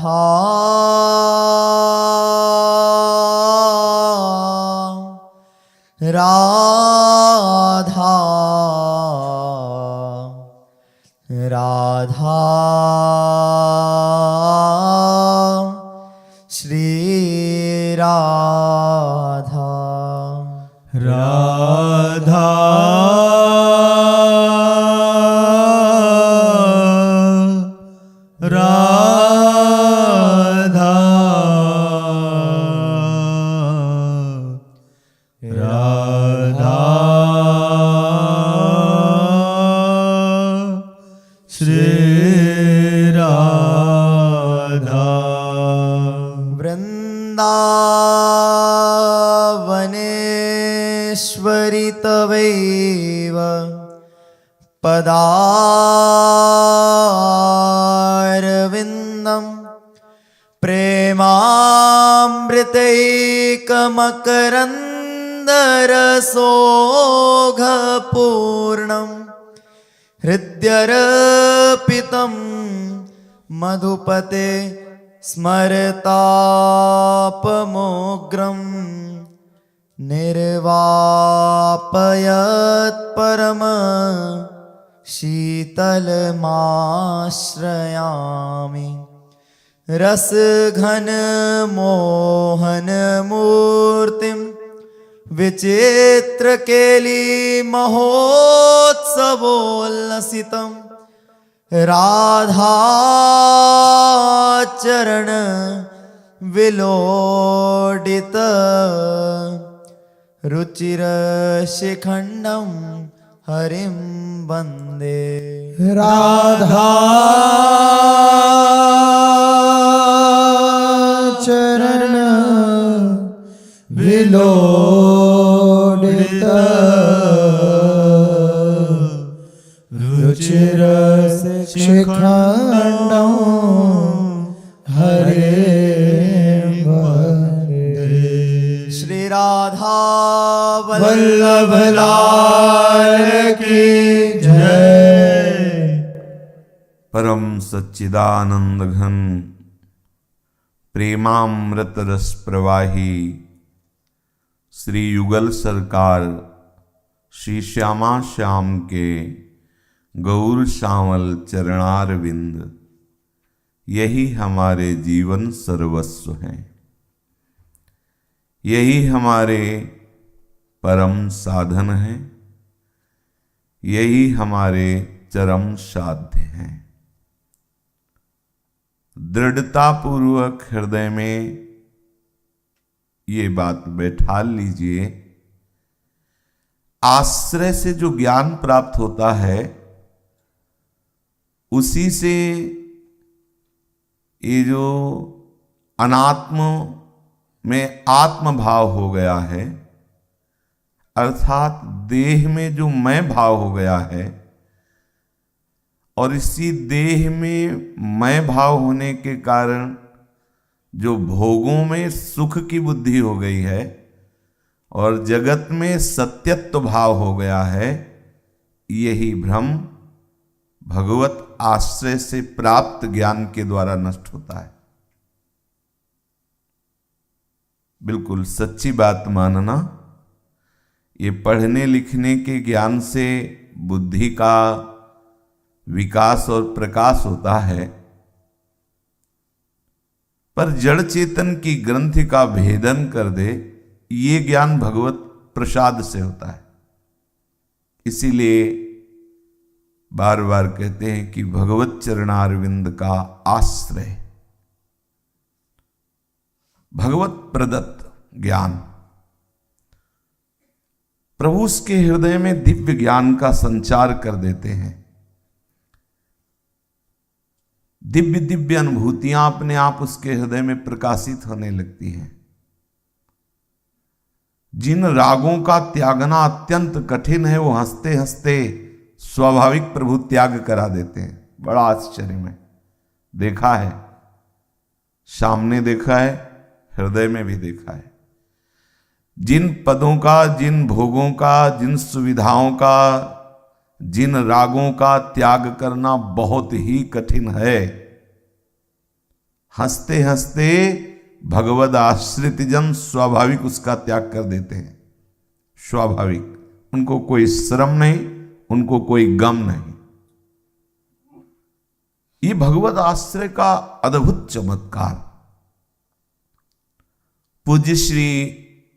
राधा राधा राधा श्री राधा राधा राधा राधा श्री राधा वृन्दावनेश्वरि तवैव पदारविन्दं प्रेमामृतैकमकरन्दरसोऽघपूर्णं हृद्यर्पितं मधुपते स्मरतापमोग्रं निर्वापयत्परम शीतलमाश्रयामि रसघन मोहनमूर्तिं विचित्रकेलीमहोत्सवोल्लसितं राधाचरण विलोडित रुचिरशिखण्डं हरिं वन्दे राधा चरण विलोडित रुचिर शिखण्डं हरे वन्दे श्री राधा वल्लभ लाल की जय। परम सच्चिदानंद घन प्रेमामृत रस प्रवाही श्री युगल सरकार श्री श्यामा श्याम के गौर श्यामल चरणारविंद यही हमारे जीवन सर्वस्व हैं। यही हमारे परम साधन हैं। यही हमारे चरम साध्य हैं। दृढ़ता पूर्वक हृदय में ये बात बैठा लीजिए, आश्रय से जो ज्ञान प्राप्त होता है उसी से ये जो अनात्म में आत्म भाव हो गया है, अर्थात देह में जो मैं भाव हो गया है, और इसी देह में मैं भाव होने के कारण जो भोगों में सुख की बुद्धि हो गई है और जगत में सत्यत्व भाव हो गया है, यही भ्रम भगवत आश्रय से प्राप्त ज्ञान के द्वारा नष्ट होता है। बिल्कुल सच्ची बात मानना। ये पढ़ने लिखने के ज्ञान से बुद्धि का विकास और प्रकाश होता है, पर जड़ चेतन की ग्रंथि का भेदन कर दे, ये ज्ञान भगवत प्रसाद से होता है। इसीलिए बार बार कहते हैं कि भगवत चरणारविंद का आश्रय, भगवत प्रदत्त ज्ञान, प्रभु उसके हृदय में दिव्य ज्ञान का संचार कर देते हैं। दिव्य दिव्य अनुभूतियां अपने आप उसके हृदय में प्रकाशित होने लगती हैं। जिन रागों का त्यागना अत्यंत कठिन है, वो हंसते हंसते स्वाभाविक प्रभु त्याग करा देते हैं। बड़ा आश्चर्य में देखा है, सामने देखा है, हृदय में भी देखा है। जिन पदों का, जिन भोगों का, जिन सुविधाओं का, जिन रागों का त्याग करना बहुत ही कठिन है, हंसते हंसते भगवद आश्रित जन स्वाभाविक उसका त्याग कर देते हैं। स्वाभाविक, उनको कोई श्रम नहीं, उनको कोई गम नहीं। ये भगवद आश्रय का अद्भुत चमत्कार। पूज्य श्री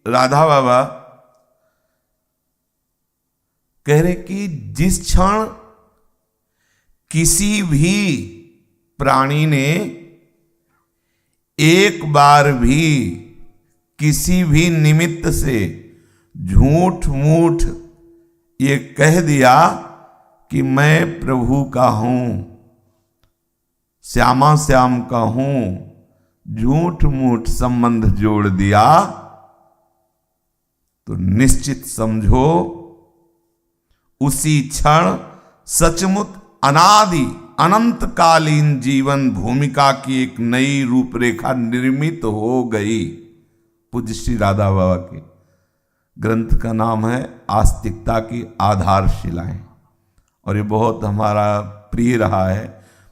राधा बाबा कह रहे कि जिस क्षण किसी भी प्राणी ने एक बार भी किसी भी निमित्त से झूठ मूठ ये कह दिया कि मैं प्रभु का हूं, श्यामा श्याम का हूं, झूठ मूठ संबंध जोड़ दिया, तो निश्चित समझो उसी क्षण सचमुच अनादि अनंतकालीन जीवन भूमिका की एक नई रूपरेखा निर्मित हो गई। पूज्य श्री राधा बाबा के ग्रंथ का नाम है आस्तिकता की आधारशिलाएं, और ये बहुत हमारा प्रिय रहा है।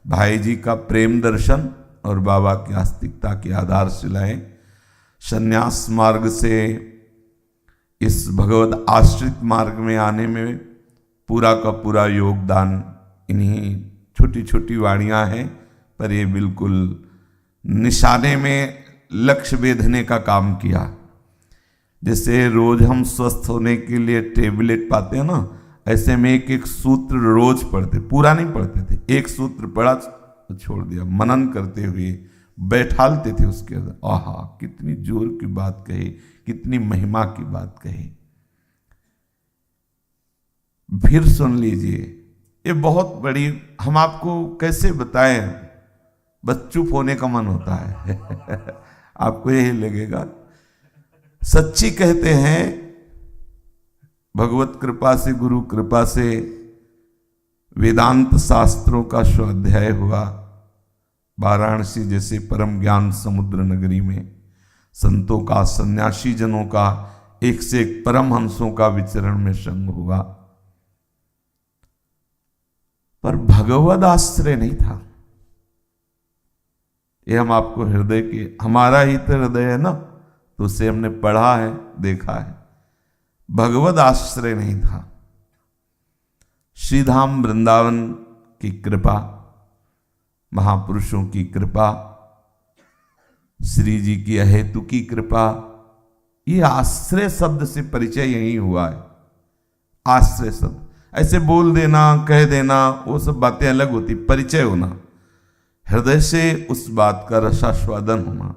भाई जी का प्रेम दर्शन और बाबा की आस्तिकता की आधारशिलाएं। संन्यास मार्ग से इस भगवत आश्रित मार्ग में आने में पूरा का पूरा योगदान इन्हीं छोटी छोटी वाणियां हैं, पर ये बिल्कुल निशाने में लक्ष्य बेधने का काम किया। जैसे रोज हम स्वस्थ होने के लिए टेबलेट पाते हैं ना, ऐसे में एक एक सूत्र रोज पढ़ते, पूरा नहीं पढ़ते थे, एक सूत्र पढ़ा तो छोड़ दिया, मनन करते हुए बैठालते थे उसके अंदर। आहा, कितनी जोर की बात कही, कितनी महिमा की बात कही। फिर सुन लीजिए, ये बहुत बड़ी, हम आपको कैसे बताएं, बस चुप होने का मन होता है आपको यही लगेगा। सच्ची कहते हैं, भगवत कृपा से, गुरु कृपा से वेदांत शास्त्रों का स्वाध्याय हुआ। वाराणसी जैसे परम ज्ञान समुद्र नगरी में संतों का, सन्यासी जनों का, एक से एक परमहंसों का विचरण में संग हुआ, पर भगवद आश्रय नहीं था। ये हम आपको हृदय के, हमारा ही तो हृदय है ना, तो उसे हमने पढ़ा है, देखा है। भगवद आश्रय नहीं था। श्रीधाम वृंदावन की कृपा, महापुरुषों की कृपा, श्री जी की अहेतु की कृपा, ये आश्रय शब्द से परिचय यही हुआ है। आश्रय शब्द ऐसे बोल देना, कह देना, वो सब बातें अलग होती, परिचय होना, हृदय से उस बात का रसास्वादन होना।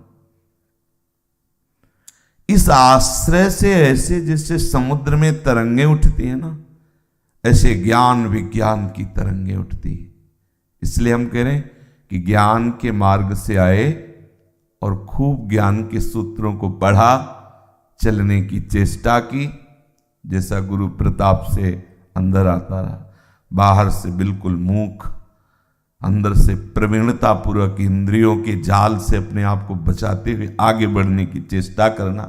इस आश्रय से ऐसे जैसे समुद्र में तरंगे उठती है ना, ऐसे ज्ञान विज्ञान की तरंगे उठती है। इसलिए हम कह रहे हैं कि ज्ञान के मार्ग से आए और खूब ज्ञान के सूत्रों को पढ़ा, चलने की चेष्टा की। जैसा गुरु प्रताप से अंदर आता रहा, बाहर से बिल्कुल मूक, अंदर से प्रवीणता पूर्वक इंद्रियों के जाल से अपने आप को बचाते हुए आगे बढ़ने की चेष्टा करना।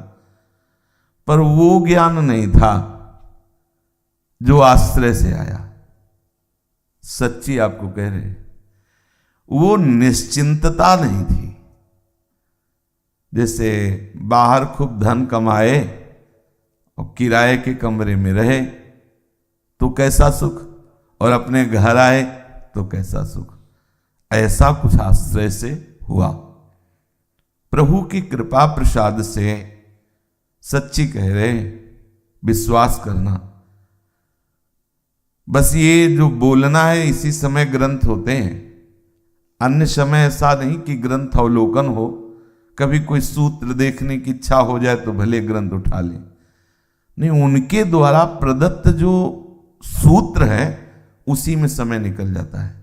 पर वो ज्ञान नहीं था जो आश्रय से आया। सच्ची आपको कह रहे, वो निश्चिंतता नहीं थी। जैसे बाहर खूब धन कमाए और किराए के कमरे में रहे तो कैसा सुख, और अपने घर आए तो कैसा सुख। ऐसा कुछ आश्रय से हुआ। प्रभु की कृपा प्रसाद से, सच्ची कह रहे, विश्वास करना। बस ये जो बोलना है, इसी समय ग्रंथ होते हैं। अन्य समय ऐसा नहीं कि ग्रंथ अवलोकन हो, कभी कोई सूत्र देखने की इच्छा हो जाए तो भले ग्रंथ उठा ले। नहीं, उनके द्वारा प्रदत्त जो सूत्र है उसी में समय निकल जाता है।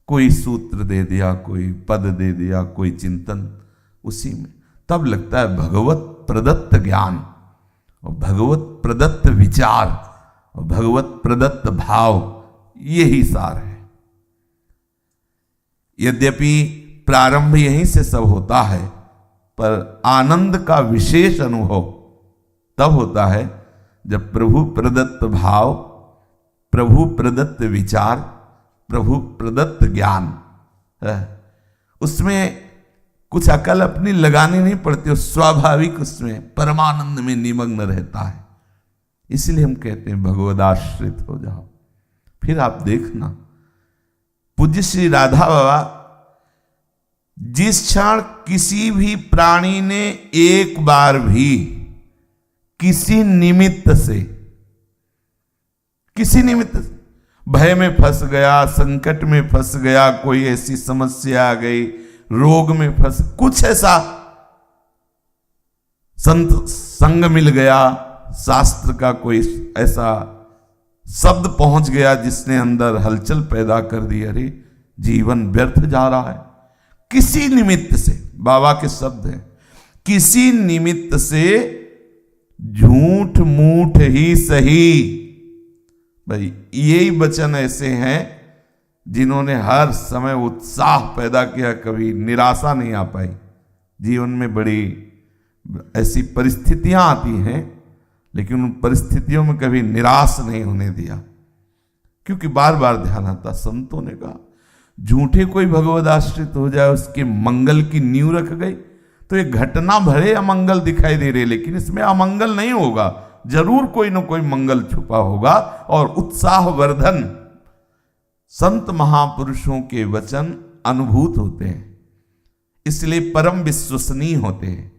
कोई सूत्र दे दिया, कोई पद दे दिया, कोई चिंतन, उसी में तब लगता है भगवत प्रदत्त ज्ञान और भगवत प्रदत्त विचार और भगवत प्रदत्त भाव, यही सार है। यद्यपि प्रारंभ यहीं से सब होता है, पर आनंद का विशेष अनुभव तब होता है जब प्रभु प्रदत्त भाव, प्रभु प्रदत्त विचार, प्रभु प्रदत्त ज्ञान है, उसमें कुछ अकल अपनी लगानी नहीं पड़ती, वो स्वाभाविक उसमें परमानंद में निमग्न रहता है। इसलिए हम कहते हैं भगवदाश्रित हो जाओ। फिर आप देखना पूज्य श्री राधा बाबा जिस क्षण किसी भी प्राणी ने एक बार भी किसी निमित्त से भय में फंस गया, संकट में फंस गया, कोई ऐसी समस्या आ गई, रोग में फंस, कुछ ऐसा संत संग मिल गया, शास्त्र का कोई ऐसा शब्द पहुंच गया जिसने अंदर हलचल पैदा कर दी, अरे जीवन व्यर्थ जा रहा है, किसी निमित्त से, बाबा के शब्द हैं, किसी निमित्त से झूठ मूठ ही सही। भाई यही वचन ऐसे हैं जिन्होंने हर समय उत्साह पैदा किया, कभी निराशा नहीं आ पाई। जीवन में बड़ी ऐसी परिस्थितियां आती हैं लेकिन उन परिस्थितियों में कभी निराश नहीं होने दिया, क्योंकि बार बार ध्यान आता। संतों ने कहा झूठे कोई भगवद आश्रित हो जाए, उसके मंगल की नींव रख गई, तो ये घटना भरे अमंगल दिखाई दे रहे, लेकिन इसमें अमंगल नहीं होगा, जरूर कोई ना कोई मंगल छुपा होगा। और उत्साहवर्धन संत महापुरुषों के वचन अनुभूत होते हैं, इसलिए परम विश्वसनीय होते हैं।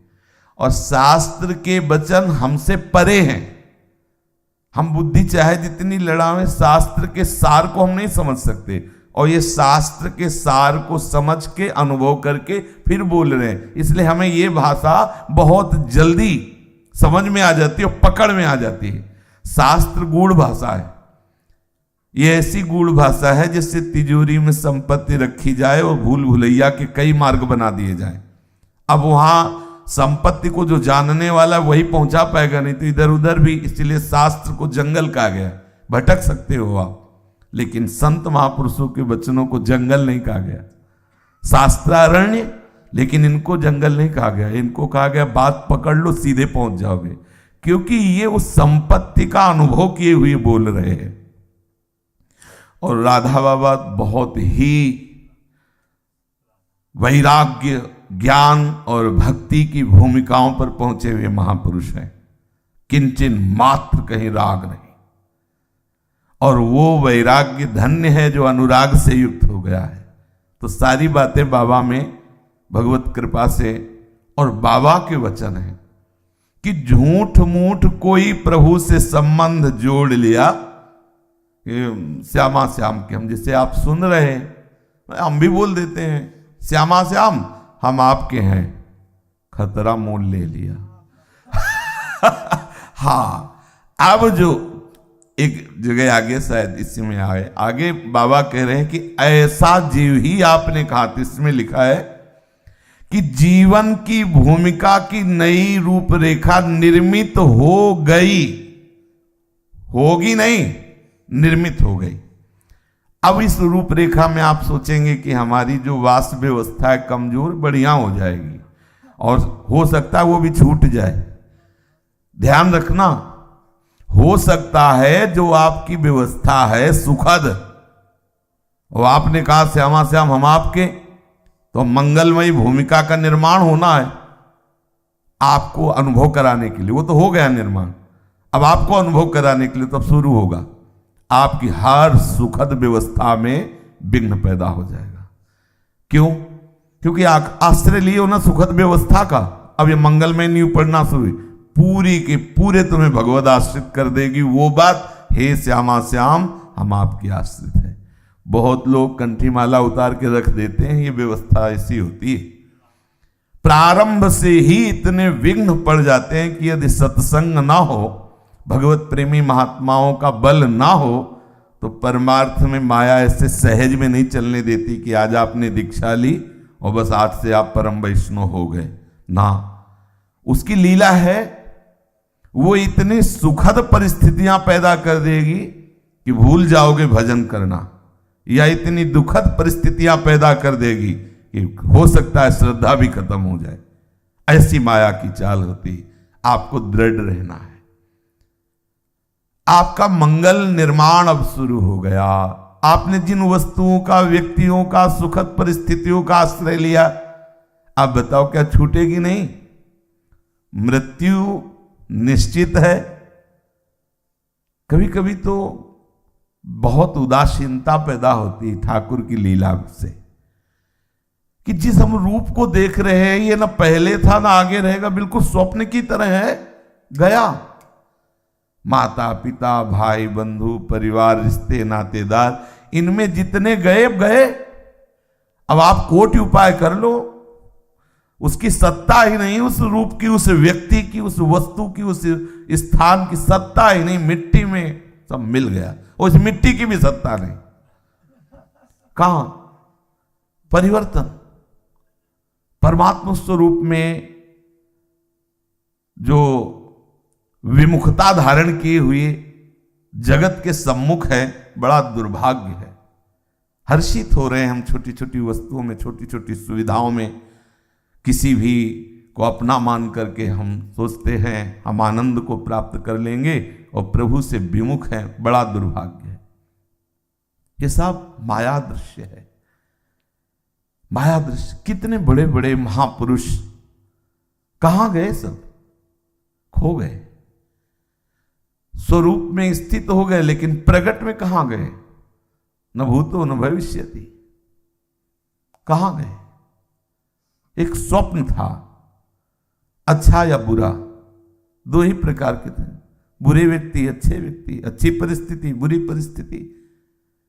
और शास्त्र के वचन हमसे परे हैं। हम बुद्धि चाहे जितनी लड़ावें, शास्त्र के सार को हम नहीं समझ सकते, और ये शास्त्र के सार को समझ के अनुभव करके फिर बोल रहे हैं, इसलिए हमें ये भाषा बहुत जल्दी समझ में आ जाती है और पकड़ में आ जाती है। शास्त्र गूढ़ भाषा है, ये ऐसी गूढ़ भाषा है जिससे तिजोरी में संपत्ति रखी जाए और भूल भुलैया के कई मार्ग बना दिए जाएं। अब वहां संपत्ति को जो जानने वाला वही पहुंचा पाएगा, नहीं तो इधर उधर भी। इसलिए शास्त्र को जंगल कहा गया, भटक सकते हो आप, लेकिन संत महापुरुषों के वचनों को जंगल नहीं कहा गया। शास्त्रारण्य, लेकिन इनको जंगल नहीं कहा गया, इनको कहा गया बात पकड़ लो सीधे पहुंच जाओगे, क्योंकि ये उस संपत्ति का अनुभव किए हुए बोल रहे हैं। और राधा बाबा बहुत ही वैराग्य, ज्ञान और भक्ति की भूमिकाओं पर पहुंचे हुए महापुरुष हैं, किंचन मात्र कहीं राग नहीं। और वो वैराग्य धन्य है जो अनुराग से युक्त हो गया है। तो सारी बातें बाबा में भगवत कृपा से, और बाबा के वचन है कि झूठ मूठ कोई प्रभु से संबंध जोड़ लिया, श्यामा श्याम के, हम जिसे आप सुन रहे हैं, हम भी बोल देते हैं श्यामा श्याम हम आपके हैं, खतरा मोल ले लिया। हाँ, अब जो एक जगह आगे शायद इसी में आगे बाबा कह रहे हैं कि ऐसा जीव ही आपने कहा, तो इसमें लिखा है कि जीवन की भूमिका की नई रूपरेखा निर्मित हो गई, होगी नहीं, निर्मित हो गई। अब इस रूपरेखा में आप सोचेंगे कि हमारी जो वास व्यवस्था है कमजोर, बढ़िया हो जाएगी, और हो सकता है वो भी छूट जाए। ध्यान रखना, हो सकता है जो आपकी व्यवस्था है सुखद, और आपने कहा श्यामा श्याम हम आपके, तो मंगलमयी भूमिका का निर्माण होना है आपको अनुभव कराने के लिए, वो तो हो गया निर्माण। अब आपको अनुभव कराने के लिए तब शुरू होगा, आपकी हर सुखद व्यवस्था में विघ्न पैदा हो जाएगा। क्यों? क्योंकि आश्रय लिए हो ना सुखद व्यवस्था का। अब ये मंगलमय नींव पढ़ना शुरू, पूरी के पूरे तुम्हें भगवद आश्रित कर देगी वो बात, हे श्यामा श्याम हम आपकी आश्रित है। बहुत लोग कंठी माला उतार के रख देते हैं, ये व्यवस्था ऐसी होती है। प्रारंभ से ही इतने विघ्न पड़ जाते हैं कि यदि सत्संग ना हो, भगवत प्रेमी महात्माओं का बल ना हो, तो परमार्थ में माया ऐसे सहज में नहीं चलने देती कि आज आपने दीक्षा ली और बस आज से आप परम वैष्णव हो गए ना। उसकी लीला है, वो इतनी सुखद परिस्थितियां पैदा कर देगी कि भूल जाओगे भजन करना, या इतनी दुखद परिस्थितियां पैदा कर देगी कि हो सकता है श्रद्धा भी खत्म हो जाए। ऐसी माया की चाल होती। आपको दृढ़ रहना है। आपका मंगल निर्माण अब शुरू हो गया। आपने जिन वस्तुओं का, व्यक्तियों का, सुखद परिस्थितियों का आश्रय लिया, आप बताओ क्या छूटेगी नहीं? मृत्यु निश्चित है। कभी कभी तो बहुत उदासीनता पैदा होती है ठाकुर की लीला से, कि जिस हम रूप को देख रहे हैं ये ना पहले था ना आगे रहेगा, बिल्कुल स्वप्न की तरह है, गया। माता पिता भाई बंधु परिवार रिश्ते नातेदार, इनमें जितने गए गए। अब आप कोटि उपाय कर लो, उसकी सत्ता ही नहीं, उस रूप की, उस व्यक्ति की, उस वस्तु की, उस स्थान की सत्ता ही नहीं, मिट्टी में सब मिल गया। उस मिट्टी की भी सत्ता नहीं। कहां परिवर्तन? परमात्मा स्वरूप में जो विमुखता धारण किए हुए जगत के सम्मुख है, बड़ा दुर्भाग्य है। हर्षित हो रहे हैं हम छोटी छोटी वस्तुओं में, छोटी छोटी सुविधाओं में, किसी भी को अपना मान करके हम सोचते हैं हम आनंद को प्राप्त कर लेंगे और प्रभु से विमुख हैं। बड़ा दुर्भाग्य है। ये सब माया दृश्य है, माया दृश्य। कितने बड़े बड़े महापुरुष कहां गए? सब खो गए, स्वरूप में स्थित हो गए, लेकिन प्रगट में कहां गए? न भूतो न भविष्यति। कहां गए? एक स्वप्न था, अच्छा या बुरा, दो ही प्रकार के थे, बुरे व्यक्ति अच्छे व्यक्ति, अच्छी परिस्थिति बुरी परिस्थिति।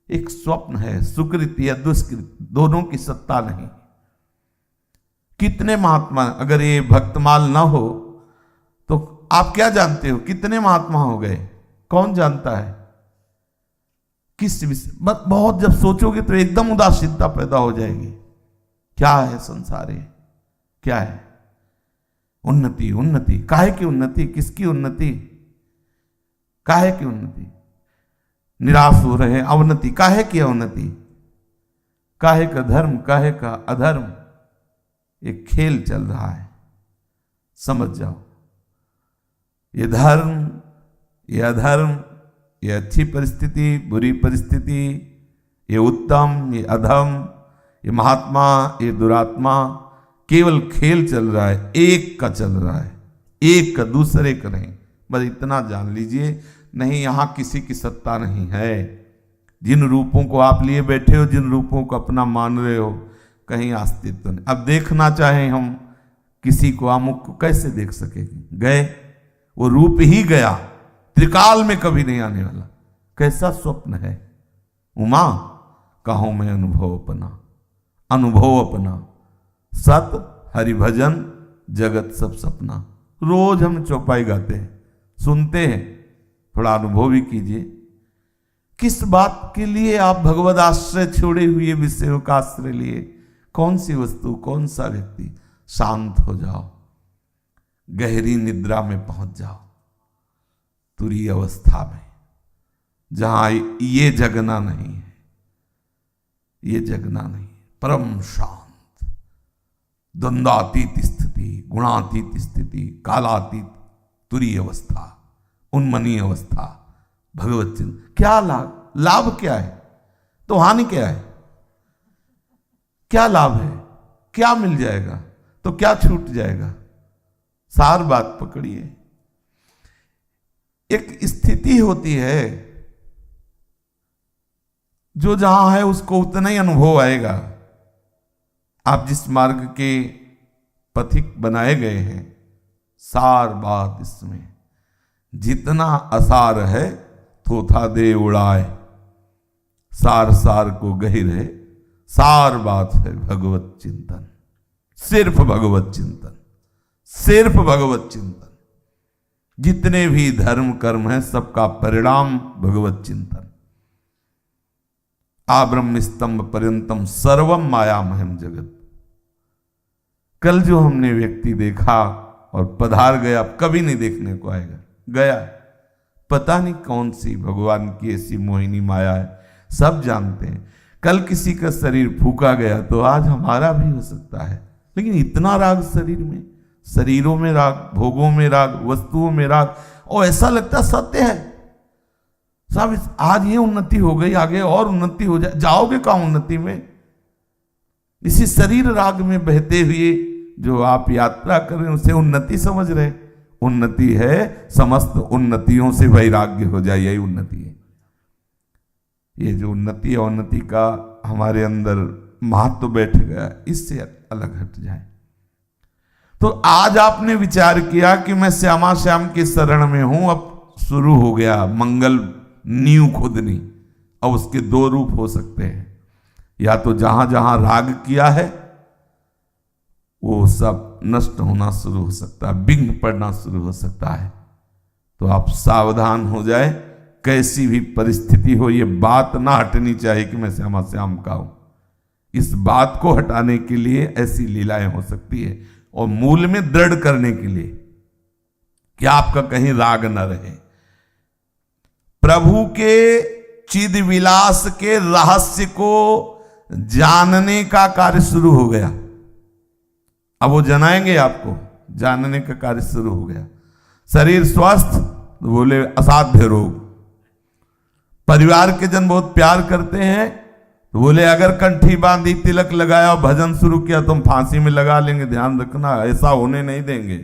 एक स्वप्न है, सुकृत या दुष्कृत, दोनों की सत्ता नहीं। कितने महात्मा, अगर ये भक्तमाल ना हो तो आप क्या जानते हो कितने महात्मा हो गए? कौन जानता है? किस विषय? बहुत जब सोचोगे तो एकदम उदासीनता पैदा हो जाएगी। क्या है संसार? क्या है? उन्नति, उन्नति, काहे की उन्नति? किसकी उन्नति? काहे की उन्नति? निराश हो रहे हैं, अवनति, काहे की अवनति? काहे का धर्म, काहे का अधर्म? एक खेल चल रहा है, समझ जाओ। ये धर्म, ये अधर्म, ये अच्छी परिस्थिति, बुरी परिस्थिति, ये उत्तम, ये अधम, ये महात्मा, ये दुरात्मा, केवल खेल चल रहा है, एक का चल रहा है, एक का, दूसरे का नहीं। बस इतना जान लीजिए, नहीं, यहां किसी की सत्ता नहीं है। जिन रूपों को आप लिए बैठे हो, जिन रूपों को अपना मान रहे हो, कहीं अस्तित्व नहीं। अब देखना चाहें हम किसी को, अमुक को, कैसे देख सकेंगे? गए, वो रूप ही गया, त्रिकाल में कभी नहीं आने वाला। कैसा स्वप्न है? उमा कहो मैं अनुभव अपना, अनुभव अपना, सत हरिभजन जगत सब सपना। रोज हम चौपाई गाते हैं, सुनते हैं, थोड़ा अनुभव भी कीजिए। किस बात के लिए आप भगवद आश्रय छोड़े हुए विषयों का आश्रय लिए? कौन सी वस्तु, कौन सा व्यक्ति? शांत हो जाओ, गहरी निद्रा में पहुंच जाओ, तुरीय अवस्था में, जहां ये जगना नहीं है, ये जगना नहीं, परम शांत, द्वंद्वातीत स्थिति, गुणातीत स्थिति, कालातीत, तुरीय अवस्था, उन्मनी अवस्था, भगवत चिंतन। क्या लाभ? लाभ क्या है? तो हानि क्या है? क्या लाभ है? क्या मिल जाएगा? तो क्या छूट जाएगा? सार बात पकड़िए। एक स्थिति होती है जो जहां है उसको उतना ही अनुभव आएगा। आप जिस मार्ग के पथिक बनाए गए हैं, सार बात इसमें, जितना असार है थोथा दे उड़ाए, सार सार को गहिर है, सार बात है भगवत चिंतन, सिर्फ भगवत चिंतन, सिर्फ भगवत चिंतन। जितने भी धर्म कर्म है सबका परिणाम भगवत चिंतन। आ ब्रह्म स्तंभ पर्यंतम सर्वम मायामहम जगत। कल जो हमने व्यक्ति देखा और पधार गया, अब कभी नहीं देखने को आएगा, गया। पता नहीं कौन सी भगवान की ऐसी मोहिनी माया है, सब जानते हैं। कल किसी का शरीर फूका गया तो आज हमारा भी हो सकता है। लेकिन इतना राग शरीर में, शरीरों में राग, भोगों में राग, वस्तुओं में राग, और ऐसा लगता सत्य है सब। आज ये उन्नति हो गई, आगे और उन्नति हो जाए, जाओगे कहां उन्नति में? इसी शरीर राग में बहते हुए जो आप यात्रा कर रहे हैं उसे उन्नति समझ रहे। उन्नति है समस्त उन्नतियों से वैराग्य हो जाए, यही उन्नति है। ये जो उन्नति है उन्नति का हमारे अंदर महत्व बैठ गया, इससे अलग हट जाए। तो आज आपने विचार किया कि मैं श्यामा श्याम के शरण में हूं, अब शुरू हो गया मंगल नींव खुदनी। अब उसके दो रूप हो सकते हैं, या तो जहां जहां राग किया है वो सब नष्ट होना शुरू हो सकता है, बिंग पड़ना शुरू हो सकता है। तो आप सावधान हो जाए, कैसी भी परिस्थिति हो ये बात ना हटनी चाहिए कि मैं श्यामा श्याम का हूं। इस बात को हटाने के लिए ऐसी लीलाएं हो सकती है, और मूल में दृढ़ करने के लिए कि आपका कहीं राग न रहे। प्रभु के चिद विलास के रहस्य को जानने का कार्य शुरू हो गया। अब वो जनाएंगे आपको, जानने का कार्य शुरू हो गया। शरीर स्वस्थ तो बोले असाध्य रोग। परिवार के जन बहुत प्यार करते हैं तो बोले अगर कंठी बांधी, तिलक लगाया और भजन शुरू किया तो हम फांसी में लगा लेंगे, ध्यान रखना ऐसा होने नहीं देंगे।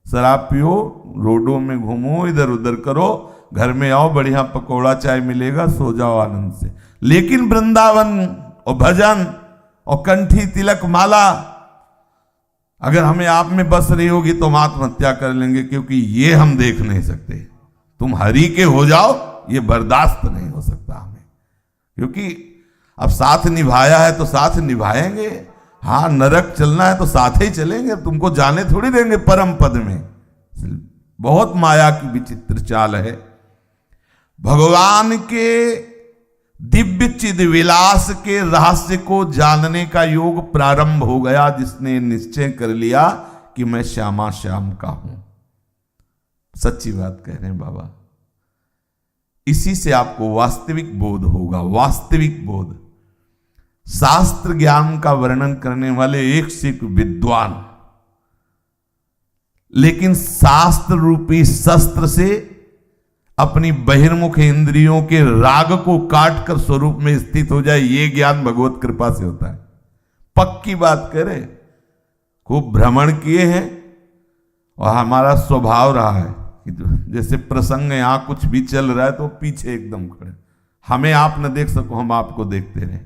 शराब पियो, रोडों में घूमो, इधर उधर करो, घर में आओ, बढ़िया पकौड़ा चाय मिलेगा, सो जाओ आनंद से। लेकिन वृंदावन और भजन और कंठी तिलक माला अगर हमें आप में बस रही होगी तो हम आत्महत्या कर लेंगे, क्योंकि ये हम देख नहीं सकते। तुम हरि के हो जाओ, ये बर्दाश्त नहीं हो सकता हमें, क्योंकि अब साथ निभाया है तो साथ निभाएंगे। हाँ, नरक चलना है तो साथ ही चलेंगे, तुमको जाने थोड़ी देंगे परम पद में। बहुत माया की विचित्र चाल है। भगवान के दिव्य चिद विलास के रहस्य को जानने का योग प्रारंभ हो गया, जिसने निश्चय कर लिया कि मैं श्यामा श्याम का हूं। सच्ची बात कह रहे हैं बाबा। इसी से आपको वास्तविक बोध होगा, वास्तविक बोध। शास्त्र ज्ञान का वर्णन करने वाले एक से एक विद्वान, लेकिन शास्त्र रूपी शस्त्र से अपनी बहिर्मुख इंद्रियों के राग को काट कर स्वरूप में स्थित हो जाए, ये ज्ञान भगवत कृपा से होता है। पक्की बात करे, खूब भ्रमण किए हैं और हमारा स्वभाव रहा है कि जैसे प्रसंग यहां कुछ भी चल रहा है तो पीछे एकदम खड़े, हमें आप न देख सको, हम आपको देखते रहे,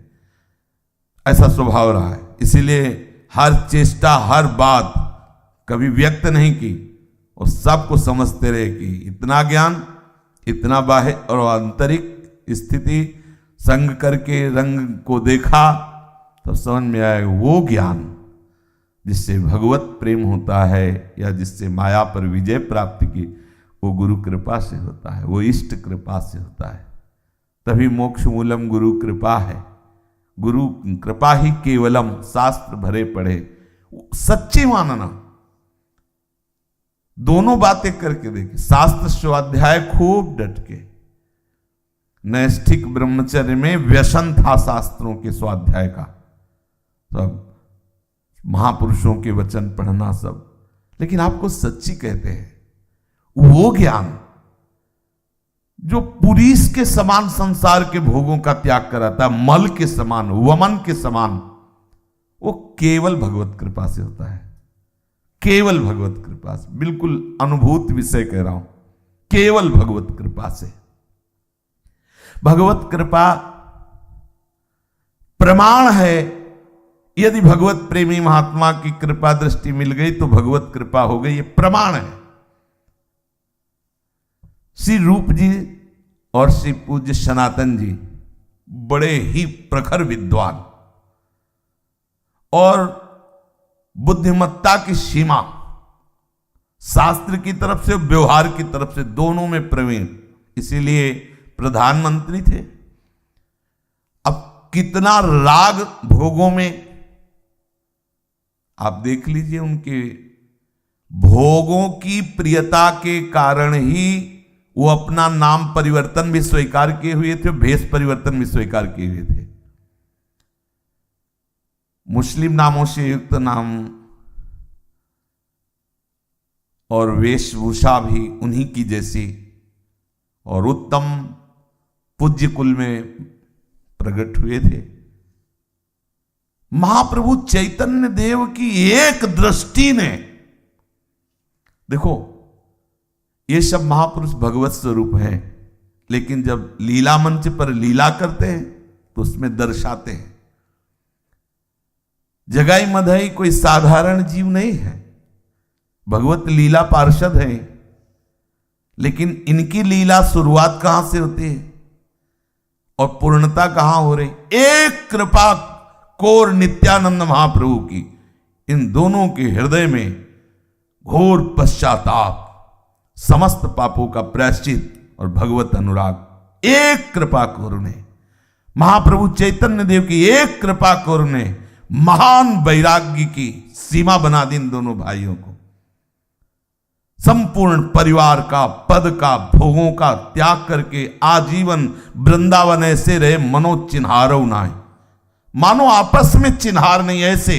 ऐसा स्वभाव रहा है। इसीलिए हर चेष्टा, हर बात कभी व्यक्त नहीं की और सबको समझते रहे कि इतना ज्ञान, इतना बाह्य और आंतरिक स्थिति संग करके रंग को देखा तो समझ में आया वो ज्ञान जिससे भगवत प्रेम होता है या जिससे माया पर विजय प्राप्त की, वो गुरु कृपा से होता है, वो इष्ट कृपा से होता है। तभी मोक्ष मूलम गुरु कृपा है। गुरु कृपा ही केवलम, शास्त्र भरे पढ़े, सच्चे मानना। दोनों बातें करके देखे। शास्त्र स्वाध्याय खूब डट के, नैष्ठिक ब्रह्मचर्य में व्यसन था शास्त्रों के स्वाध्याय का, सब महापुरुषों के वचन पढ़ना सब। लेकिन आपको सच्ची कहते हैं, वो ज्ञान जो पुरीश के समान संसार के भोगों का त्याग कराता है, मल के समान, वमन के समान, वो केवल भगवत कृपा से होता है। केवल भगवत कृपा से, बिल्कुल अनुभूत विषय कह रहा हूं, केवल भगवत कृपा से। भगवत कृपा प्रमाण है। यदि भगवत प्रेमी महात्मा की कृपा दृष्टि मिल गई तो भगवत कृपा हो गई, ये प्रमाण है। श्री रूप जी और श्री पूज्य सनातन जी बड़े ही प्रखर विद्वान और बुद्धिमत्ता की सीमा, शास्त्र की तरफ से व्यवहार की तरफ से दोनों में प्रवीण, इसीलिए प्रधानमंत्री थे। अब कितना राग भोगों में, आप देख लीजिए, उनके भोगों की प्रियता के कारण ही वो अपना नाम परिवर्तन भी स्वीकार किए हुए थे, भेष परिवर्तन भी स्वीकार किए हुए थे। मुस्लिम नामों से युक्त नाम और वेशभूषा भी उन्हीं की जैसी और उत्तम पूज्य कुल में प्रकट हुए थे। महाप्रभु चैतन्य देव की एक दृष्टि ने, देखो ये सब महापुरुष भगवत स्वरूप है, लेकिन जब लीला मंच पर लीला करते हैं तो उसमें दर्शाते हैं। जगाई मधाई कोई साधारण जीव नहीं है, भगवत लीला पार्षद है, लेकिन इनकी लीला शुरुआत कहां से होती है और पूर्णता कहां हो रही? एक कृपा कोर नित्यानंद महाप्रभु की, इन दोनों के हृदय में घोर पश्चाताप, समस्त पापों का प्रायश्चित और भगवत अनुराग। एक कृपा कोर ने, महाप्रभु चैतन्य देव की एक कृपा कोर ने महान वैराग्य की सीमा बना दी इन दोनों भाइयों को। संपूर्ण परिवार का, पद का, भोगों का त्याग करके आजीवन वृंदावन ऐसे रहे, मनो चिन्हारो नाय, मानो आपस में चिन्हार नहीं, ऐसे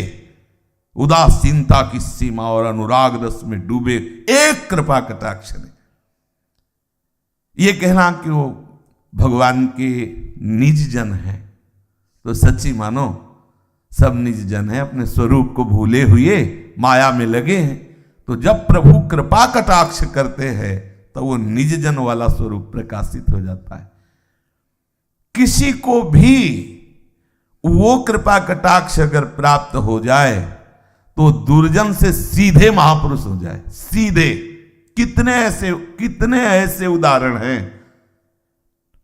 उदासीनता की सीमा और अनुराग रस में डूबे एक कृपा कटाक्ष ने। यह कहना कि वो भगवान के निज जन है, तो सच्ची मानो सब निज जन है, अपने स्वरूप को भूले हुए माया में लगे हैं। तो जब प्रभु कृपा कटाक्ष करते हैं तो वो निज जन वाला स्वरूप प्रकाशित हो जाता है। किसी को भी वो कृपा कटाक्ष अगर प्राप्त हो जाए तो दुर्जन से सीधे महापुरुष हो जाए, सीधे। कितने ऐसे उदाहरण हैं,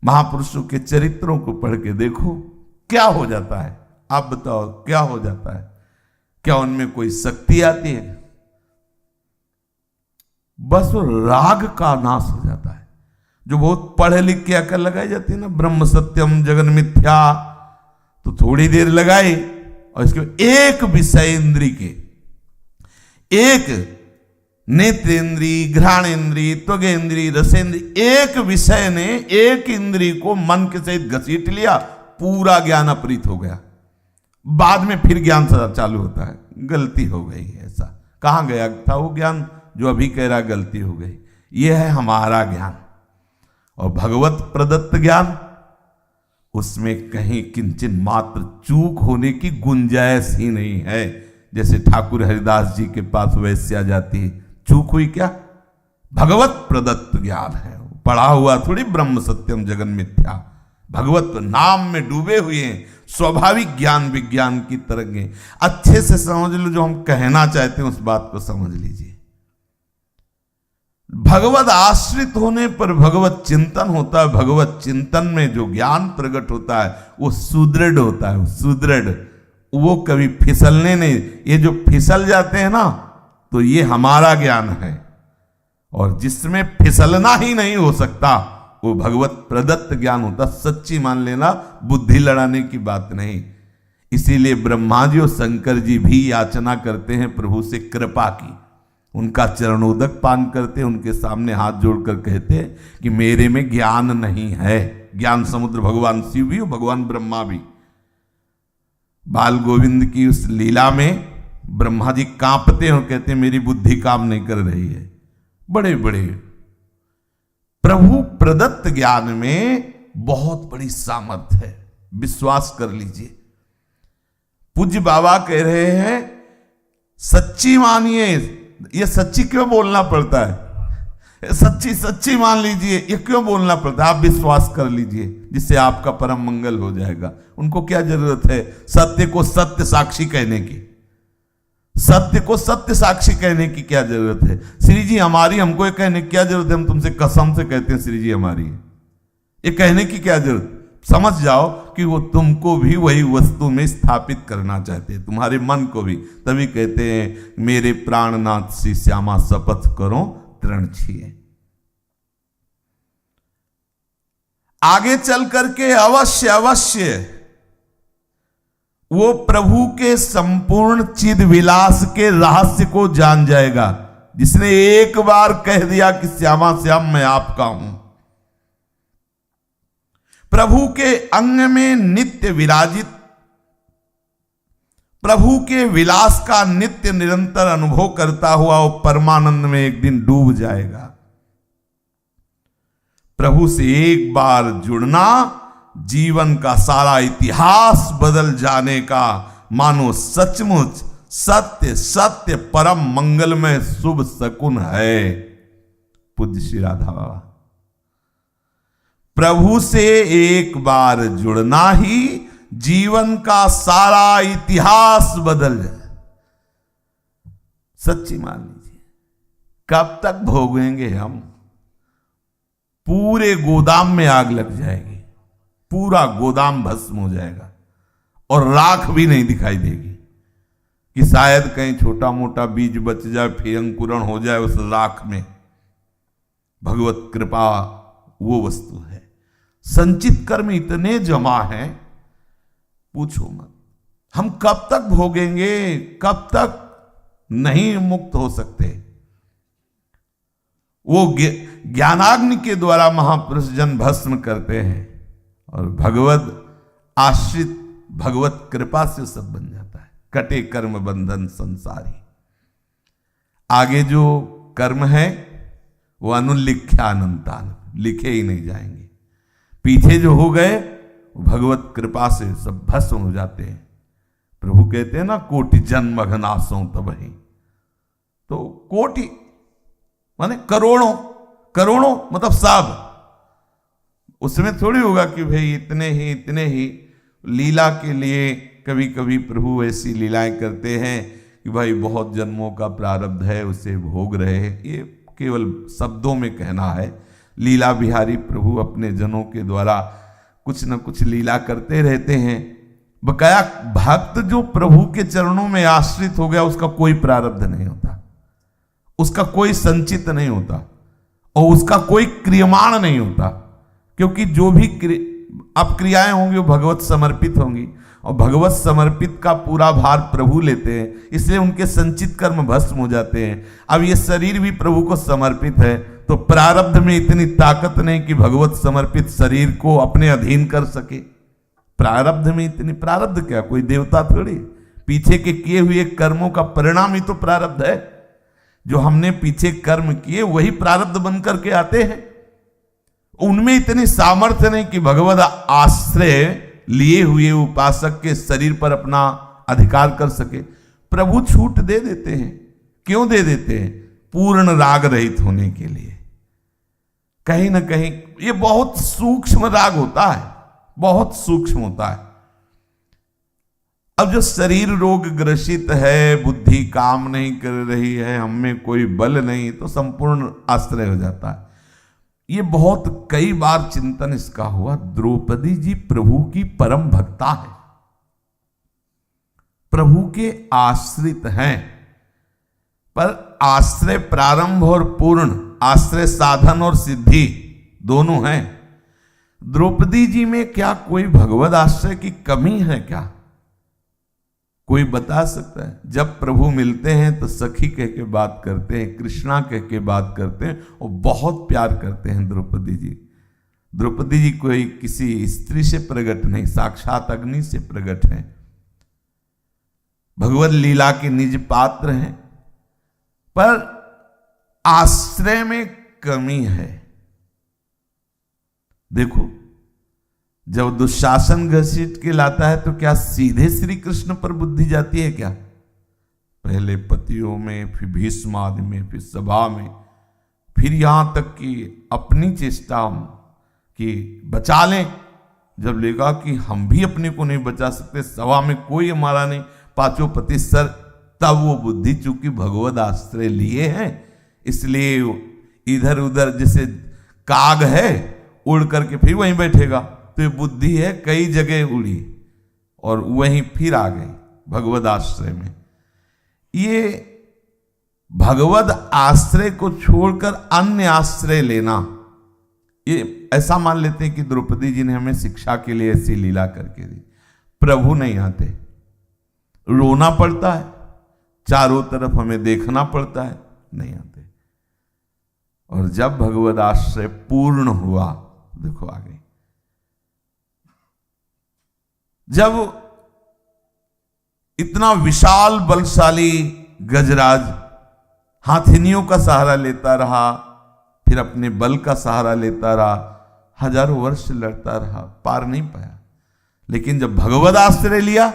महापुरुषों के चरित्रों को पढ़ के देखो क्या हो जाता है। आप बताओ क्या हो जाता है? क्या उनमें कोई शक्ति आती है? बस वो राग का नाश हो जाता है। जो बहुत पढ़े लिख के अकल लगाई जाती है ना, ब्रह्म सत्यम जगन मिथ्या, तो थोड़ी देर लगाई और इसके एक विषय इंद्री के, एक नेत्रेंद्री, घ्राणेंद्री, त्वगेंद्री, रसेंद्री, एक विषय ने एक इंद्री को मन के सहित घसीट लिया, पूरा ज्ञान अपहृत हो गया। बाद में फिर ज्ञान चालू होता है, गलती हो गई, ऐसा कहां गया था वो ज्ञान जो अभी कह रहा गलती हो गई। यह है हमारा ज्ञान। और भगवत प्रदत्त ज्ञान, उसमें कहीं किंचन मात्र चूक होने की गुंजाइश ही नहीं है। जैसे ठाकुर हरिदास जी के पास वैश्या जाती है, चूक हुई क्या? भगवत प्रदत्त ज्ञान है, पढ़ा हुआ थोड़ी ब्रह्म सत्यम जगन मिथ्या, भगवत नाम में डूबे हुए हैं, स्वाभाविक ज्ञान विज्ञान की तरंगें। अच्छे से समझ लो, जो हम कहना चाहते हैं उस बात को समझ लीजिए। भगवत आश्रित होने पर भगवत चिंतन होता है। भगवत चिंतन में जो ज्ञान प्रकट होता है वो सुदृढ़ होता है, सुदृढ़, वो कभी फिसलने नहीं। ये जो फिसल जाते हैं ना, तो ये हमारा ज्ञान है। और जिसमें फिसलना ही नहीं हो सकता वो भगवत प्रदत्त ज्ञान होता। सच्ची मान लेना, बुद्धि लड़ाने की बात नहीं। इसीलिए ब्रह्मा जी और शंकर जी भी याचना करते हैं प्रभु से कृपा की। उनका चरणोदक पान करते, उनके सामने हाथ जोड़कर कहते हैं कि मेरे में ज्ञान नहीं है। ज्ञान समुद्र भगवान शिव भी और भगवान ब्रह्मा भी। बाल गोविंद की उस लीला में ब्रह्मा जी कांपते हैं और कहते हैं मेरी बुद्धि काम नहीं कर रही है। बड़े बड़े प्रभु प्रदत्त ज्ञान में बहुत बड़ी सामर्थ्य है, विश्वास कर लीजिए। पूज्य बाबा कह रहे हैं सच्ची मानिए। ये सच्ची क्यों बोलना पड़ता है? सच्ची मान लीजिए, ये क्यों बोलना पड़ता है? आप विश्वास कर लीजिए, जिससे आपका परम मंगल हो जाएगा। उनको क्या जरूरत है सत्य को सत्य साक्षी कहने की? सत्य को सत्य साक्षी कहने की क्या जरूरत है? श्री जी हमारी, हमको ये कहने की क्या जरूरत है? हम तुमसे कसम से कहते हैं श्री जी हमारी, ये कहने की क्या जरूरत? समझ जाओ कि वो तुमको भी वही वस्तु में स्थापित करना चाहते हैं, तुम्हारे मन को भी। तभी कहते हैं मेरे प्राणनाथ श्री श्यामा शपथ करो तृण छिए। आगे चल करके अवश्य अवश्य वो प्रभु के संपूर्ण चिद विलास के रहस्य को जान जाएगा, जिसने एक बार कह दिया कि श्यामा श्याम मैं आपका हूं। प्रभु के अंग में नित्य विराजित, प्रभु के विलास का नित्य निरंतर अनुभव करता हुआ वो परमानंद में एक दिन डूब जाएगा। प्रभु से एक बार जुड़ना जीवन का सारा इतिहास बदल जाने का मानो सचमुच सत्य सत्य परम मंगलमय शुभ शकुन है। पूज्य श्री राधा बाबा, प्रभु से एक बार जुड़ना ही जीवन का सारा इतिहास बदल जाए। सच्ची मान लीजिए, कब तक भोगेंगे हम? पूरे गोदाम में आग लग जाएगी, पूरा गोदाम भस्म हो जाएगा और राख भी नहीं दिखाई देगी कि शायद कहीं छोटा मोटा बीज बच जाए, फिर अंकुरण हो जाए उस राख में। भगवत कृपा वो वस्तु है। संचित कर्म इतने जमा हैं, पूछो मत। हम कब तक भोगेंगे? कब तक नहीं मुक्त हो सकते? वो ज्ञानाग्नि के द्वारा महापुरुष जन भस्म करते हैं और भगवत आश्रित भगवत कृपा से सब बन जाता है। कटे कर्म बंधन संसारी। आगे जो कर्म है वो अनुलिख्यानंतान, लिखे ही नहीं जाएंगे। पीछे जो हो गए वो भगवत कृपा से सब भस्म हो जाते हैं। प्रभु कहते हैं ना, कोटि जन्म अघनासों तब ही। तो कोटि माने करोड़ों, करोड़ों मतलब सब। उसमें थोड़ी होगा कि भाई इतने ही लीला के लिए कभी कभी प्रभु ऐसी लीलाएं करते हैं कि भाई बहुत जन्मों का प्रारब्ध है, उसे भोग रहे हैं। ये केवल शब्दों में कहना है। लीला बिहारी प्रभु अपने जनों के द्वारा कुछ न कुछ लीला करते रहते हैं। बकाया भक्त जो प्रभु के चरणों में आश्रित हो गया, उसका कोई प्रारब्ध नहीं होता, उसका कोई संचित नहीं होता और उसका कोई क्रियमाण नहीं होता। क्योंकि जो भी अब क्रियाएं होंगी वो भगवत समर्पित होंगी और भगवत समर्पित का पूरा भार प्रभु लेते हैं, इसलिए उनके संचित कर्म भस्म हो जाते हैं। अब ये शरीर भी प्रभु को समर्पित है, तो प्रारब्ध में इतनी ताकत नहीं कि भगवत समर्पित शरीर को अपने अधीन कर सके। प्रारब्ध में इतनी, प्रारब्ध क्या, कोई देवता थोड़ी। पीछे के किए हुए कर्मों का परिणाम ही तो प्रारब्ध है। जो हमने पीछे कर्म किए वही प्रारब्ध बन करके आते हैं। उनमें इतनी सामर्थ्य नहीं कि भगवत आश्रय लिए हुए उपासक के शरीर पर अपना अधिकार कर सके। प्रभु छूट दे देते हैं। क्यों दे देते हैं? पूर्ण राग रहित होने के लिए। कहीं ना कहीं ये बहुत सूक्ष्म राग होता है, बहुत सूक्ष्म होता है। अब जो शरीर रोग ग्रसित है, बुद्धि काम नहीं कर रही है, हम में कोई बल नहीं, तो संपूर्ण आश्रय हो जाता है। ये बहुत कई बार चिंतन इसका हुआ। द्रौपदी जी प्रभु की परम भक्ता है, प्रभु के आश्रित हैं, पर आश्रय प्रारंभ और पूर्ण, आश्रय साधन और सिद्धि दोनों हैं। द्रौपदी जी में क्या कोई भगवत आश्रय की कमी है क्या? कोई बता सकता है? जब प्रभु मिलते हैं तो सखी कह के बात करते हैं, कृष्णा कह के बात करते हैं और बहुत प्यार करते हैं द्रौपदी जी। द्रौपदी जी कोई किसी स्त्री से प्रकट नहीं, साक्षात अग्नि से प्रकट हैं। भगवत लीला के निज पात्र हैं, पर आश्रय में कमी है। देखो, जब दुशासन घसीट के लाता है तो क्या सीधे श्री कृष्ण पर बुद्धि जाती है क्या? पहले पतियों में, फिर भीष्म आदि में, फिर सभा में, फिर यहां तक कि अपनी चेष्टा कि बचा लें। जब लेगा कि हम भी अपने को नहीं बचा सकते, सभा में कोई हमारा नहीं, पांचों पति सर, तब वो बुद्धि चूंकि भगवत आश्रय लिए हैं, इसलिए इधर उधर जैसे काग है उड़ करके फिर वहीं बैठेगा, तो ये बुद्धि है कई जगह उड़ी और वहीं फिर आ गई भगवत आश्रय में। ये भगवत आश्रय को छोड़कर अन्य आश्रय लेना, ये ऐसा मान लेते हैं कि द्रौपदी जी ने हमें शिक्षा के लिए ऐसी लीला करके दी। प्रभु नहीं आते, रोना पड़ता है, चारों तरफ हमें देखना पड़ता है, नहीं आते। और जब भगवत आश्रय पूर्ण हुआ, देखो आ गई। जब इतना विशाल बलशाली गजराज हाथिनियों का सहारा लेता रहा, फिर अपने बल का सहारा लेता रहा, हजारों वर्ष लड़ता रहा, पार नहीं पाया। लेकिन जब भगवत आश्रय लिया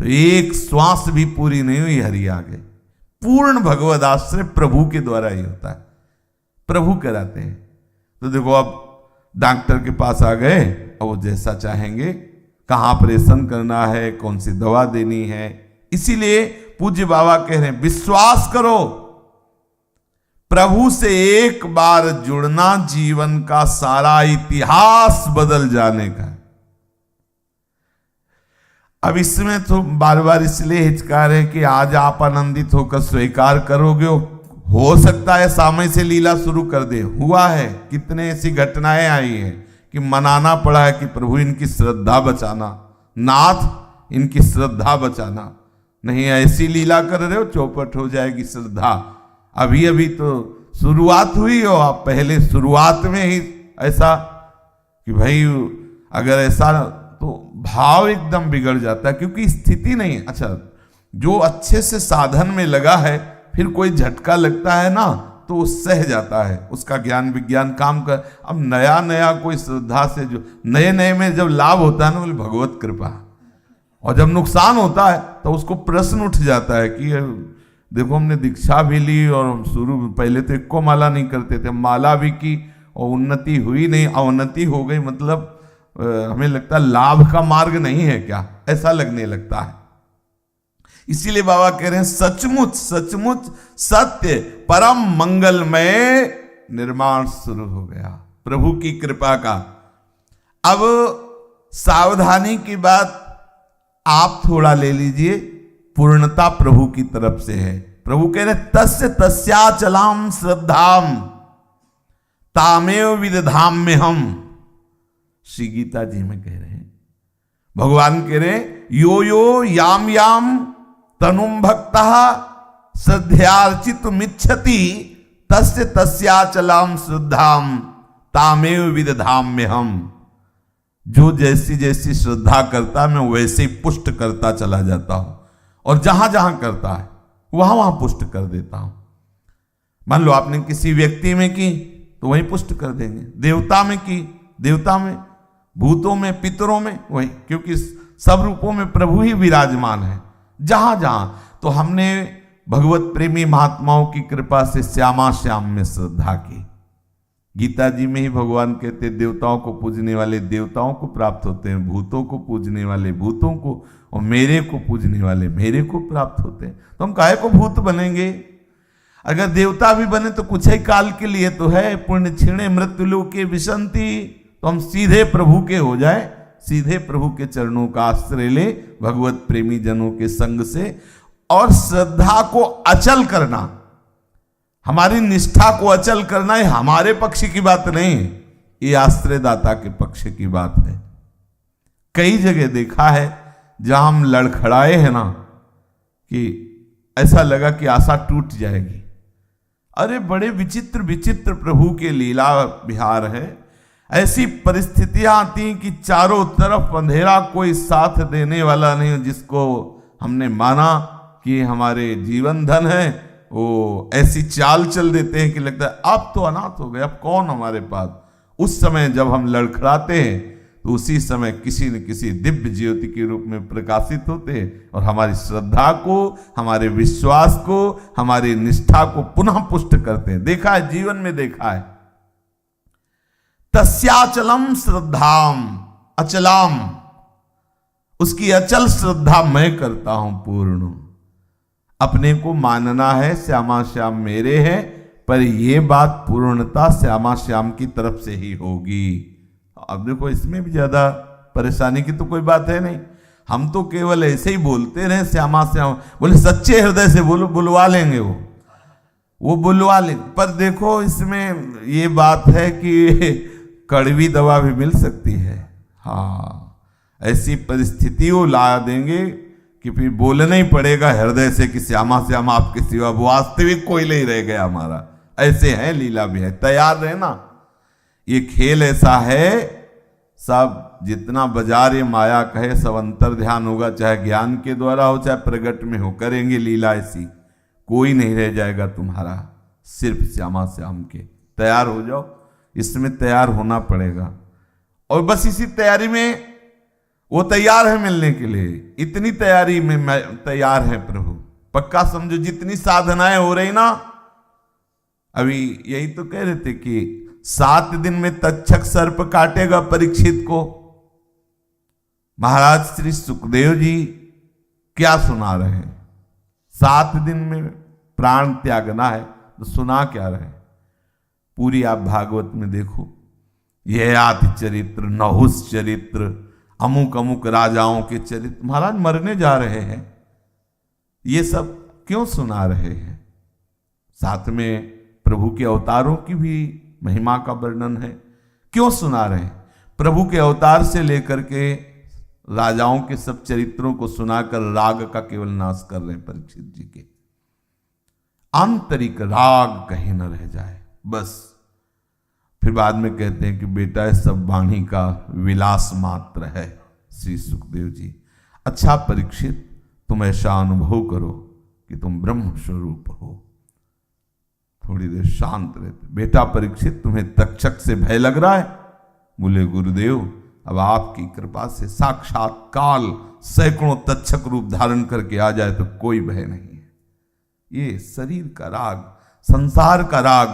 तो एक श्वास भी पूरी नहीं हुई, हरि आ गए। पूर्ण भगवद आश्रय प्रभु के द्वारा ही होता है, प्रभु कराते हैं। तो देखो अब डॉक्टर के पास आ गए और वो जैसा चाहेंगे, कहाँ ऑपरेशन करना है, कौन सी दवा देनी है। इसीलिए पूज्य बाबा कह रहे हैं विश्वास करो, प्रभु से एक बार जुड़ना जीवन का सारा इतिहास बदल जाने का है। अब इसमें तो बार बार इसलिए हिचका रहे कि आज आप आनंदित होकर स्वीकार करोगे, हो सकता है सामने से लीला शुरू कर दे। हुआ है, कितने ऐसी घटनाएं आई हैं कि मनाना पड़ा है कि प्रभु इनकी श्रद्धा बचाना, नाथ इनकी श्रद्धा बचाना, नहीं ऐसी लीला कर रहे हो चौपट हो जाएगी श्रद्धा। अभी अभी तो शुरुआत हुई हो, आप पहले शुरुआत में ही ऐसा कि भाई अगर ऐसा तो भाव एकदम बिगड़ जाता है, क्योंकि स्थिति नहीं है। अच्छा, जो अच्छे से साधन में लगा है, फिर कोई झटका लगता है ना तो वो सह जाता है, उसका ज्ञान विज्ञान काम कर। अब नया नया कोई श्रद्धा से जो नए नए में जब लाभ होता है ना, बोले भगवत कृपा, और जब नुकसान होता है तो उसको प्रश्न उठ जाता है कि देखो हमने दीक्षा भी ली और शुरू पहले तो इक्को माला नहीं करते थे, माला भी की और उन्नति हुई नहीं, अवनति हो गई। मतलब हमें लगता है लाभ का मार्ग नहीं है क्या, ऐसा लगने लगता है। इसीलिए बाबा कह रहे हैं सचमुच सचमुच सत्य परम मंगलमय निर्माण शुरू हो गया प्रभु की कृपा का। अब सावधानी की बात आप थोड़ा ले लीजिए, पूर्णता प्रभु की तरफ से है। प्रभु कह रहे तस्य तस्याचलाम श्रद्धाम तामेव विदधाम में हम, श्री गीता जी में कह रहे हैं, भगवान कह रहे यो यो याम याम तनुम भक्ता श्रद्धार्चित मिच्छति तस्य तस्याचलाम श्रद्धाम तामेव विदधाम में हम। जो जैसी जैसी श्रद्धा करता मैं वैसे ही पुष्ट करता चला जाता हूं, और जहां जहां करता है वहां वहां पुष्ट कर देता हूं। मान लो आपने किसी व्यक्ति में की तो वहीं पुष्ट कर देंगे, देवता में की देवता में, भूतों में पितरों में वही, क्योंकि सब रूपों में प्रभु ही विराजमान है जहां जहां। तो हमने भगवत प्रेमी महात्माओं की कृपा से श्यामा श्याम में श्रद्धा की। गीता जी में ही भगवान कहते हैं देवताओं को पूजने वाले देवताओं को प्राप्त होते हैं, भूतों को पूजने वाले भूतों को, और मेरे को पूजने वाले मेरे को प्राप्त होते हैं। तो हम काहे को भूत बनेंगे? अगर देवता भी बने तो कुछ ही काल के लिए तो है, पुण्य क्षीणे मृत्यु लोके विशंति। तो हम सीधे प्रभु के हो जाए, सीधे प्रभु के चरणों का आश्रय ले भगवत प्रेमी जनों के संग से। और श्रद्धा को अचल करना, हमारी निष्ठा को अचल करना, ये हमारे पक्ष की बात नहीं, ये आश्रयदाता के पक्ष की बात है। कई जगह देखा है जहां हम लड़खड़ाए हैं ना, कि ऐसा लगा कि आशा टूट जाएगी। अरे बड़े विचित्र विचित्र प्रभु के लीला विहार है। ऐसी परिस्थितियां आती कि चारों तरफ अंधेरा, कोई साथ देने वाला नहीं, जिसको हमने माना कि हमारे जीवन धन है, वो ऐसी चाल चल देते हैं कि लगता है अब तो अनाथ हो गए, अब कौन हमारे पास। उस समय जब हम लड़खड़ाते हैं तो उसी समय किसी न किसी दिव्य ज्योति के रूप में प्रकाशित होते हैं और हमारी श्रद्धा को, हमारे विश्वास को, हमारी निष्ठा को पुनः पुष्ट करते हैं। देखा है, जीवन में देखा है। तस्याचलम श्रद्धाम अचलाम, उसकी अचल श्रद्धा मैं करता हूं पूर्ण। अपने को मानना है श्यामा श्याम मेरे हैं, पर यह बात पूर्णता श्यामा श्याम की तरफ से ही होगी। अब देखो, इसमें भी ज्यादा परेशानी की तो कोई बात है नहीं। हम तो केवल ऐसे ही बोलते रहे श्यामा श्याम, बोले सच्चे हृदय से बोलो, बुलवा लेंगे वो बुलवा लेंगे। पर देखो, इसमें ये बात है कि कड़वी दवा भी मिल सकती है। हाँ, ऐसी परिस्थिति वो ला देंगे कि फिर बोलना ही पड़ेगा हृदय से कि श्यामा श्याम आपके सिवा वास्तविक कोई नहीं रह गया हमारा। ऐसे है, लीला भी है, तैयार रहना। ये खेल ऐसा है, सब जितना बाजार ये माया कहे सब अंतर ध्यान होगा, चाहे ज्ञान के द्वारा हो चाहे प्रगट में हो, करेंगे लीला ऐसी। कोई नहीं रह जाएगा तुम्हारा, सिर्फ श्यामा श्याम के। तैयार हो जाओ, इसमें तैयार होना पड़ेगा। और बस इसी तैयारी में वो तैयार है मिलने के लिए, इतनी तैयारी में तैयार है प्रभु। पक्का समझो, जितनी साधनाएं हो रही ना, अभी यही तो कह रहे थे कि 7 दिन में तक्षक सर्प काटेगा परीक्षित को। महाराज श्री सुखदेव जी क्या सुना रहे हैं? 7 दिन में प्राण त्यागना है तो सुना क्या रहे? पूरी आप भागवत में देखो, यह आदि चरित्र, नहुस चरित्र, अमुक अमुक राजाओं के चरित्र, महाराज मरने जा रहे हैं, ये सब क्यों सुना रहे हैं? साथ में प्रभु के अवतारों की भी महिमा का वर्णन है, क्यों सुना रहे हैं? प्रभु के अवतार से लेकर के राजाओं के सब चरित्रों को सुनाकर राग का केवल नाश कर रहे हैं परीक्षित जी के। आंतरिक राग कहीं न रह जाए, बस। फिर बाद में कहते हैं कि बेटा ये सब वाणी का विलास मात्र है। श्री सुखदेव जी, अच्छा परीक्षित, तुम ऐसा अनुभव करो कि तुम ब्रह्म स्वरूप हो। थोड़ी देर शांत रहते। बेटा परीक्षित, तुम्हें तक्षक से भय लग रहा है? बोले गुरुदेव, अब आपकी कृपा से साक्षात काल सैकड़ों तक्षक रूप धारण करके आ जाए तो कोई भय नहीं है। ये शरीर का राग, संसार का राग,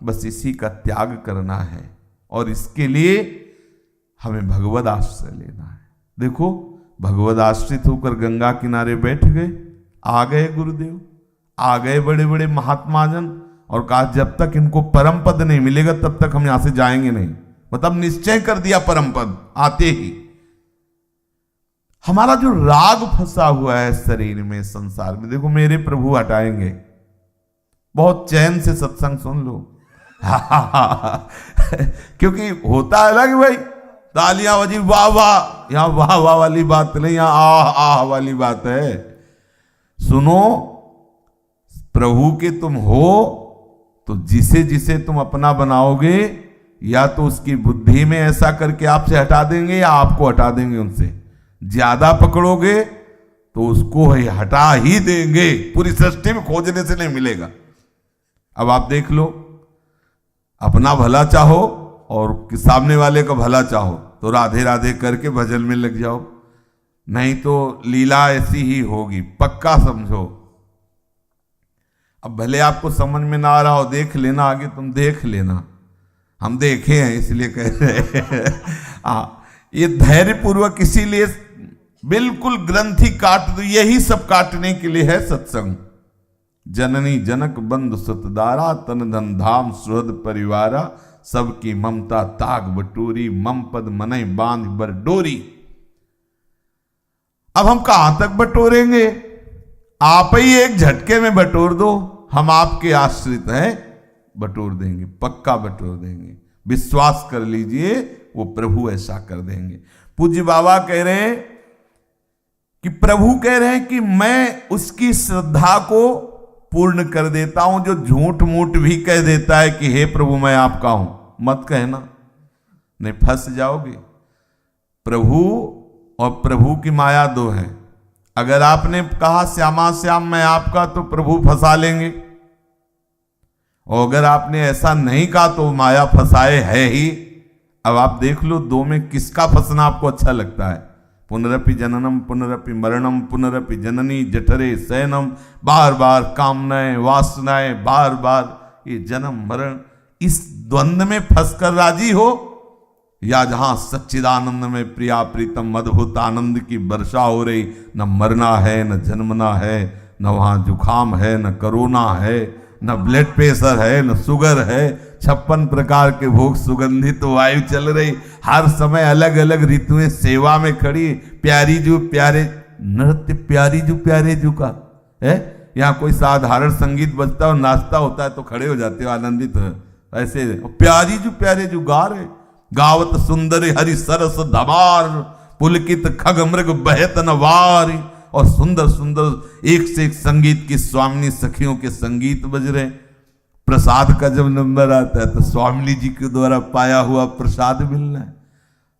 बस इसी का त्याग करना है, और इसके लिए हमें भगवद आश्रय लेना है। देखो, भगवद आश्रित होकर गंगा किनारे बैठ गए, आ गए गुरुदेव, आ गए बड़े बड़े महात्मा जन, और कहा जब तक इनको परम पद नहीं मिलेगा तब तक हम यहां से जाएंगे नहीं। मतलब निश्चय कर दिया परम पद आते ही। हमारा जो राग फंसा हुआ है शरीर में, संसार में, देखो मेरे प्रभु हटाएंगे। बहुत चैन से सत्संग सुन लो। क्योंकि होता है ना कि भाई तालियां बजी, वाह वाह, यहां वाह वाह वाली बात नहीं, यहां आह आह वाली बात है। सुनो, प्रभु के तुम हो तो जिसे जिसे तुम अपना बनाओगे, या तो उसकी बुद्धि में ऐसा करके आपसे हटा देंगे या आपको हटा देंगे उनसे। ज्यादा पकड़ोगे तो उसको हटा ही देंगे, पूरी सृष्टि में खोजने से नहीं मिलेगा। अब आप देख लो, अपना भला चाहो और सामने वाले का भला चाहो तो राधे राधे करके भजन में लग जाओ, नहीं तो लीला ऐसी ही होगी, पक्का समझो। अब भले आपको समझ में ना आ रहा हो, देख लेना, आगे तुम देख लेना, हम देखे हैं इसलिए कह रहे हैं। ये धैर्य पूर्वक इसीलिए बिल्कुल ग्रंथि काट दो, यही सब काटने के लिए है सत्संग। जननी जनक बंधु सुतदारा, तन धन धाम सुहृद परिवारा, सबकी ममता ताग बटोरी, मम पद मनई बांध बर डोरी। अब हम कहां तक बटोरेंगे? आप ही एक झटके में बटोर दो, हम आपके आश्रित हैं, बटोर देंगे, पक्का बटोर देंगे, विश्वास कर लीजिए, वो प्रभु ऐसा कर देंगे। पूज्य बाबा कह रहे हैं कि प्रभु कह रहे हैं कि मैं उसकी श्रद्धा को पूर्ण कर देता हूं जो झूठ मूठ भी कह देता है कि हे प्रभु मैं आपका हूं। मत कहना, नहीं फंस जाओगे। प्रभु और प्रभु की माया दो है। अगर आपने कहा श्यामा श्याम मैं आपका, तो प्रभु फंसा लेंगे, और अगर आपने ऐसा नहीं कहा तो माया फंसाए है ही। अब आप देख लो, दो में किसका फंसना आपको अच्छा लगता है? पुनरपि जननम पुनरपि मरणम पुनरपि जननी जठरे शयनम, बार बार कामनाएं वासनाएं, बार बार ये जन्म मरण, इस द्वंद्व में फंसकर राजी हो, या जहां सच्चिदानंद में प्रिया प्रीतम अद्भुत आनंद की वर्षा हो रही, न मरना है न जन्मना है, न वहां जुखाम है न कोरोना है, न ब्लड प्रेशर है न शुगर है, 56 प्रकार के भोग सुगंधित वायु चल रही, हर समय अलग अलग ऋतुएं सेवा में खड़ी, प्यारी जो प्यारे नृत्य, प्यारी जो प्यारे जो का है। यहाँ कोई साधारण संगीत बजता और नाचता होता है तो खड़े हो जाते हो आनंदित, ऐसे प्यारी जो प्यारे जो गा रहे, गावत सुंदर हरि सरस धमार, पुलकित खग मृग बहत नवार, और सुंदर सुंदर एक से एक संगीत की स्वामिनी सखियों के संगीत बज रहे। प्रसाद का जब नंबर आता है तो स्वामिनी जी के द्वारा पाया हुआ प्रसाद मिलना है,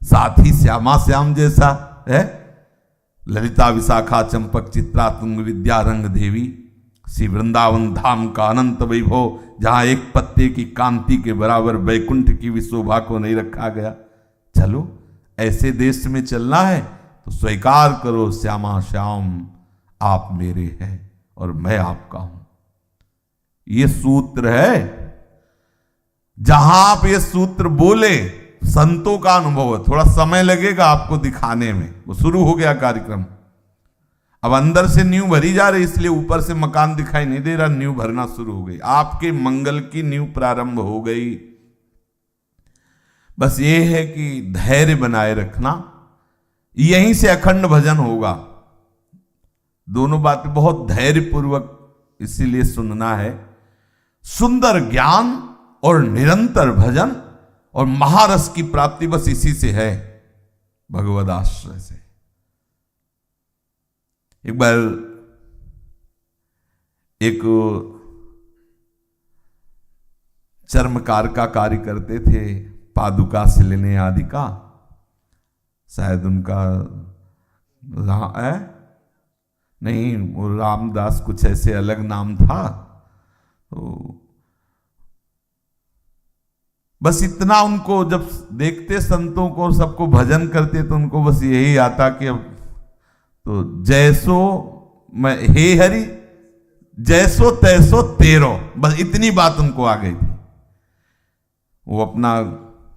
साथ ही श्यामा श्याम जैसा है, ललिता विशाखा चंपक चित्रा तुंग विद्या रंग देवी, श्री वृंदावन धाम का अनंत वैभव, जहां एक पत्ते की कांति के बराबर वैकुंठ की भी शोभा को नहीं रखा गया। चलो ऐसे देश में चलना है तो स्वीकार करो श्यामा श्याम आप मेरे हैं और मैं आपका हूं। ये सूत्र है। जहां आप ये सूत्र बोले संतों का अनुभव है। थोड़ा समय लगेगा आपको दिखाने में। वो शुरू हो गया कार्यक्रम। अब अंदर से नींव भरी जा रही, इसलिए ऊपर से मकान दिखाई नहीं दे रहा, नींव भरना शुरू हो गई। आपके मंगल की नींव प्रारंभ हो गई। बस ये है कि धैर्य बनाए रखना, यहीं से अखंड भजन होगा। दोनों बातें बहुत धैर्यपूर्वक इसीलिए सुनना है। सुंदर ज्ञान और निरंतर भजन और महारस की प्राप्ति बस इसी से है, भगवद आश्रय से। एक बार एक चर्मकार का कार्य करते थे, पादुका सिलने आदि का, शायद उनका नहीं, वो रामदास कुछ ऐसे अलग नाम था। तो बस इतना उनको जब देखते संतों को, सबको भजन करते, तो उनको बस यही आता कि अब तो जैसो मैं हे हरि जैसो तैसो तेरो, बस इतनी बात उनको आ गई थी। वो अपना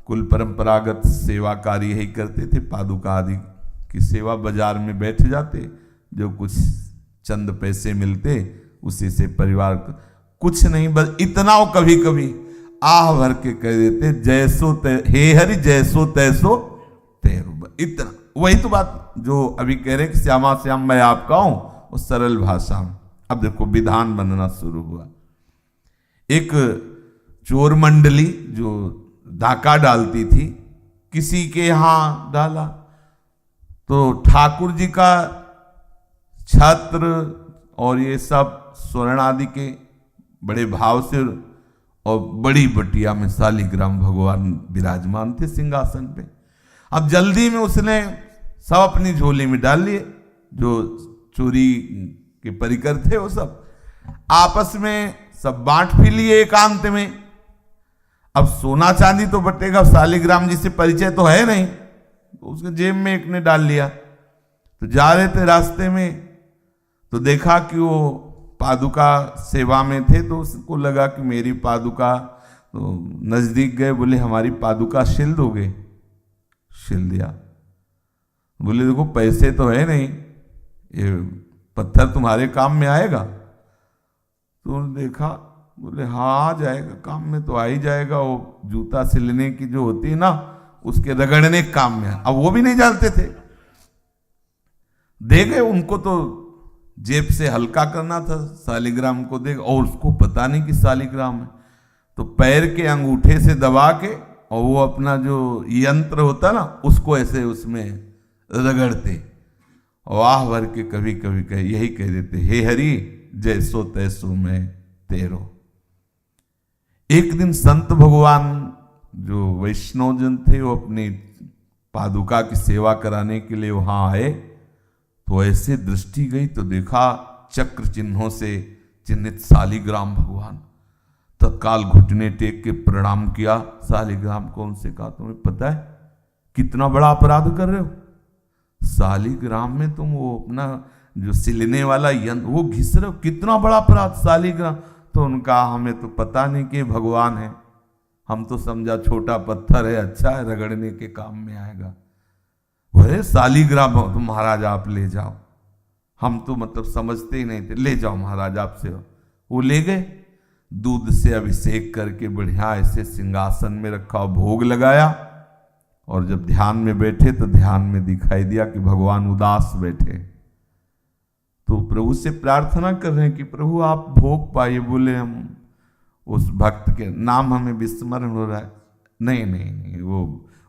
कुल परंपरागत सेवा कार्य यही करते थे, पादुका आदि की सेवा। बाजार में बैठ जाते, जो कुछ चंद पैसे मिलते उसी से परिवार कुछ नहीं, बस इतना वो कभी कभी आह भर के कह देते जैसो हे हरि जैसो तैसो तेरो, इतना। वही तो बात जो अभी कह रहे कि श्यामा श्याम मैं आपका हूं, वो सरल भाषा में। अब देखो विधान बनना शुरू हुआ। एक चोर मंडली जो डाका डालती थी, किसी के यहां डाला, तो ठाकुर जी का छत्र और ये सब स्वर्ण आदि के बड़े भाव से, और बड़ी बटिया में शालिग्राम भगवान विराजमान थे सिंहासन पे। अब जल्दी में उसने सब अपनी झोली में डाल लिए, जो चोरी के परिकर थे वो सब आपस में सब बांट भी लिए एकांत में। अब सोना चांदी तो बटेगा, शालिग्राम जी से परिचय तो है नहीं, तो उसके जेब में एक ने डाल लिया। तो जा रहे थे रास्ते में, तो देखा कि वो पादुका सेवा में थे, तो उसको लगा कि मेरी पादुका, तो नजदीक गए, बोले हमारी पादुका शिल दोगे? शिल दिया। बोले देखो पैसे तो है नहीं, ये पत्थर तुम्हारे काम में आएगा? तो देखा, बोले हाँ आ जाएगा, काम में तो आ ही जाएगा। वो जूता सिलने की जो होती है ना, उसके रगड़ने काम में। अब वो भी नहीं जानते थे, दे गए। उनको तो जेब से हल्का करना था, शालिग्राम को देगा, और उसको पता नहीं कि शालिग्राम है। तो पैर के अंगूठे से दबा के, और वो अपना जो यंत्र होता ना, उसको ऐसे उसमें रगड़ते, और आह भर के कभी कभी यही कह देते हे हरि जैसो तैसो मैं तेरो। एक दिन संत भगवान जो वैष्णव जन थे, वो अपनी पादुका की सेवा कराने के लिए वहां आए। तो ऐसे दृष्टि गई, तो देखा चक्र चिन्हों से चिन्हित शालिग्राम भगवान। तत्काल घुटने टेक के प्रणाम किया शालिग्राम को। उनसे कहा तुम्हें पता है कितना बड़ा अपराध कर रहे हो? शालिग्राम में तुम वो अपना जो सिलने वाला यंत्र वो घिस रहे हो, कितना बड़ा अपराध शालिग्राम। तो उनका हमें तो पता नहीं कि भगवान है, हम तो समझा छोटा पत्थर है, अच्छा है, रगड़ने के काम में आएगा। बोले शालिग्राम हो तो महाराज आप ले जाओ। हम तो मतलब समझते ही नहीं थे, ले जाओ महाराज आपसे। वो ले गए, दूध से अभिषेक करके बढ़िया ऐसे सिंहासन में रखा, भोग लगाया। और जब ध्यान में बैठे तो ध्यान में दिखाई दिया कि भगवान उदास बैठे। तो प्रभु से प्रार्थना कर रहे हैं कि प्रभु आप भोग पाइए। बोले हम उस भक्त के नाम हमें विस्मरण हो रहा है। नहीं नहीं नहीं,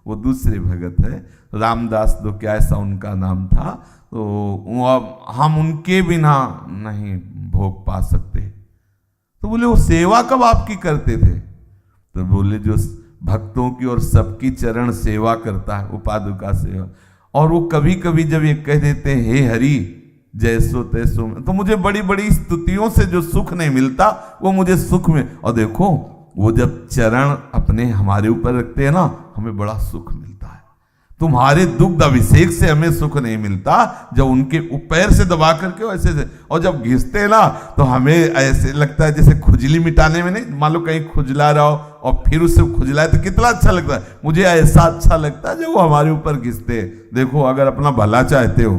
वो दूसरे भगत है, रामदास दो क्या ऐसा उनका नाम था। तो अब हम उनके बिना नहीं भोग पा सकते। तो बोले वो सेवा कब आपकी करते थे? तो बोले जो भक्तों की और सबकी चरण सेवा करता है, उपादुका सेवा। और वो कभी कभी जब ये कह देते हैं हे हरि जैसो तैसो, तो मुझे बड़ी बड़ी स्तुतियों से जो सुख नहीं मिलता वो मुझे सुख में। और देखो वो जब चरण अपने हमारे ऊपर रखते हैं ना, हमें बड़ा सुख मिलता है। तुम्हारे दुग्ध अभिषेक से हमें सुख नहीं मिलता। जब उनके पैर से दबा करके ऐसे से, और जब घिसते ना तो हमें ऐसे लगता है जैसे खुजली मिटाने में, नहीं मान लो कहीं खुजला रहा हो और फिर उससे खुजलाए तो कितना अच्छा लगता है। मुझे ऐसा अच्छा लगता है जब वो हमारे ऊपर घिसते। देखो अगर अपना भला चाहते हो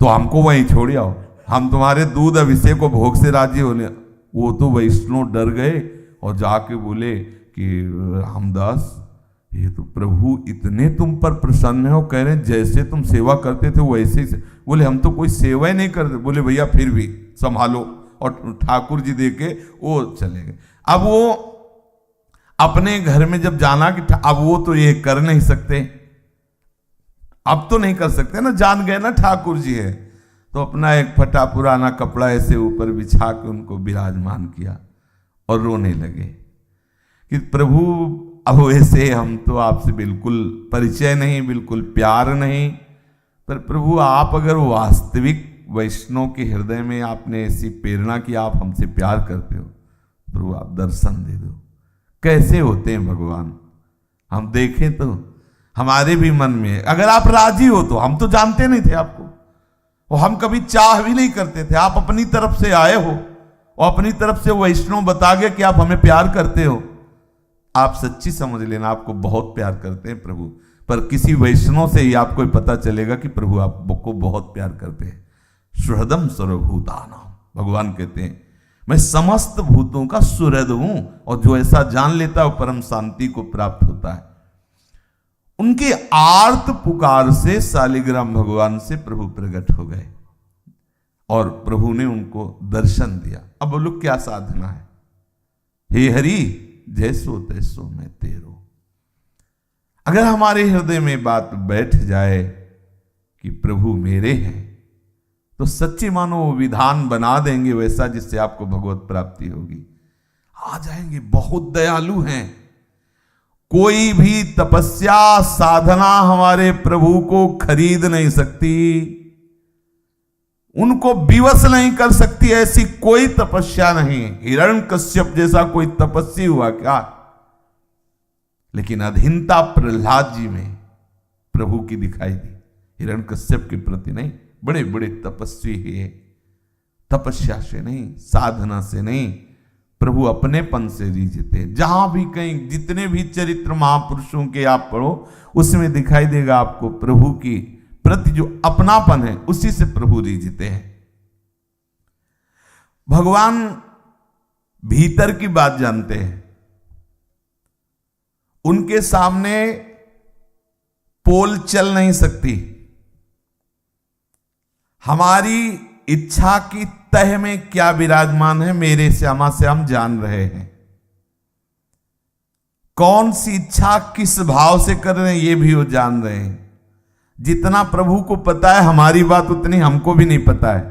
तो हमको वहीं छोड़ आओ, हम तुम्हारे दूध अभिषेक को भोग से राजी होने। वो तो वैष्णव डर गए और जाके बोले कि हमदास, ये तो प्रभु इतने तुम पर प्रसन्न हो, कह रहे हैं जैसे तुम सेवा करते थे वैसे ही। बोले हम तो कोई सेवा ही नहीं करते। बोले भैया फिर भी संभालो, और ठाकुर जी देके वो चले गए। अब वो अपने घर में जब जाना कि अब वो तो ये कर नहीं सकते, अब तो नहीं कर सकते ना, जान गए ना ठाकुर जी है, तो अपना एक फटा पुराना कपड़ा ऐसे ऊपर बिछा के उनको विराजमान किया और रोने लगे कि प्रभु अब वैसे हम तो आपसे बिल्कुल परिचय नहीं, बिल्कुल प्यार नहीं, पर प्रभु आप अगर वास्तविक वैष्णव के हृदय में आपने ऐसी प्रेरणा की आप हमसे प्यार करते हो, प्रभु आप दर्शन दे दो। कैसे होते हैं भगवान, हम देखें तो हमारे भी मन में, अगर आप राजी हो तो। हम तो जानते नहीं थे आपको, और हम कभी चाह भी नहीं करते थे। आप अपनी तरफ से आए हो और अपनी तरफ से वैष्णव बता गए कि आप हमें प्यार करते हो। आप सच्ची समझ लेना आपको बहुत प्यार करते हैं प्रभु, पर किसी वैष्णव से ही आपको पता चलेगा कि प्रभु आपको बहुत प्यार करते हैं। सुहृदम सर्वभूतानां, भगवान कहते हैं मैं समस्त भूतों का सुहृद हूं, और जो ऐसा जान लेता है वो परम शांति को प्राप्त होता है। उनके आर्त पुकार से शालिग्राम भगवान से प्रभु प्रकट हो गए और प्रभु ने उनको दर्शन दिया। अब बोलो क्या साधना है? हे हरि जैसो तैसो मैं तेरो। अगर हमारे हृदय में बात बैठ जाए कि प्रभु मेरे हैं, तो सच्ची मानो वो विधान बना देंगे वैसा जिससे आपको भगवत प्राप्ति होगी। आ जाएंगे, बहुत दयालु हैं। कोई भी तपस्या साधना हमारे प्रभु को खरीद नहीं सकती, उनको विवश नहीं कर सकती। ऐसी कोई तपस्या नहीं। हिरण्यकश्यप जैसा कोई तपस्वी हुआ क्या? लेकिन अधीनता प्रहलाद जी में प्रभु की दिखाई दी, हिरण्यकश्यप के प्रति नहीं। बड़े बड़े तपस्वी है, तपस्या से नहीं, साधना से नहीं, प्रभु अपनेपन से रीझते। जहां भी कहीं जितने भी चरित्र महापुरुषों के आप पढ़ो, उसमें दिखाई देगा आपको प्रभु की प्रति जो अपनापन है, उसी से प्रभु रीझते हैं। भगवान भीतर की बात जानते हैं। उनके सामने पोल चल नहीं सकती। हमारी इच्छा की तह में क्या विराजमान है, मेरे श्यामा से हम जान रहे हैं। कौन सी इच्छा किस भाव से कर रहे हैं, ये भी वो जान रहे हैं। जितना प्रभु को पता है हमारी बात उतनी हमको भी नहीं पता है।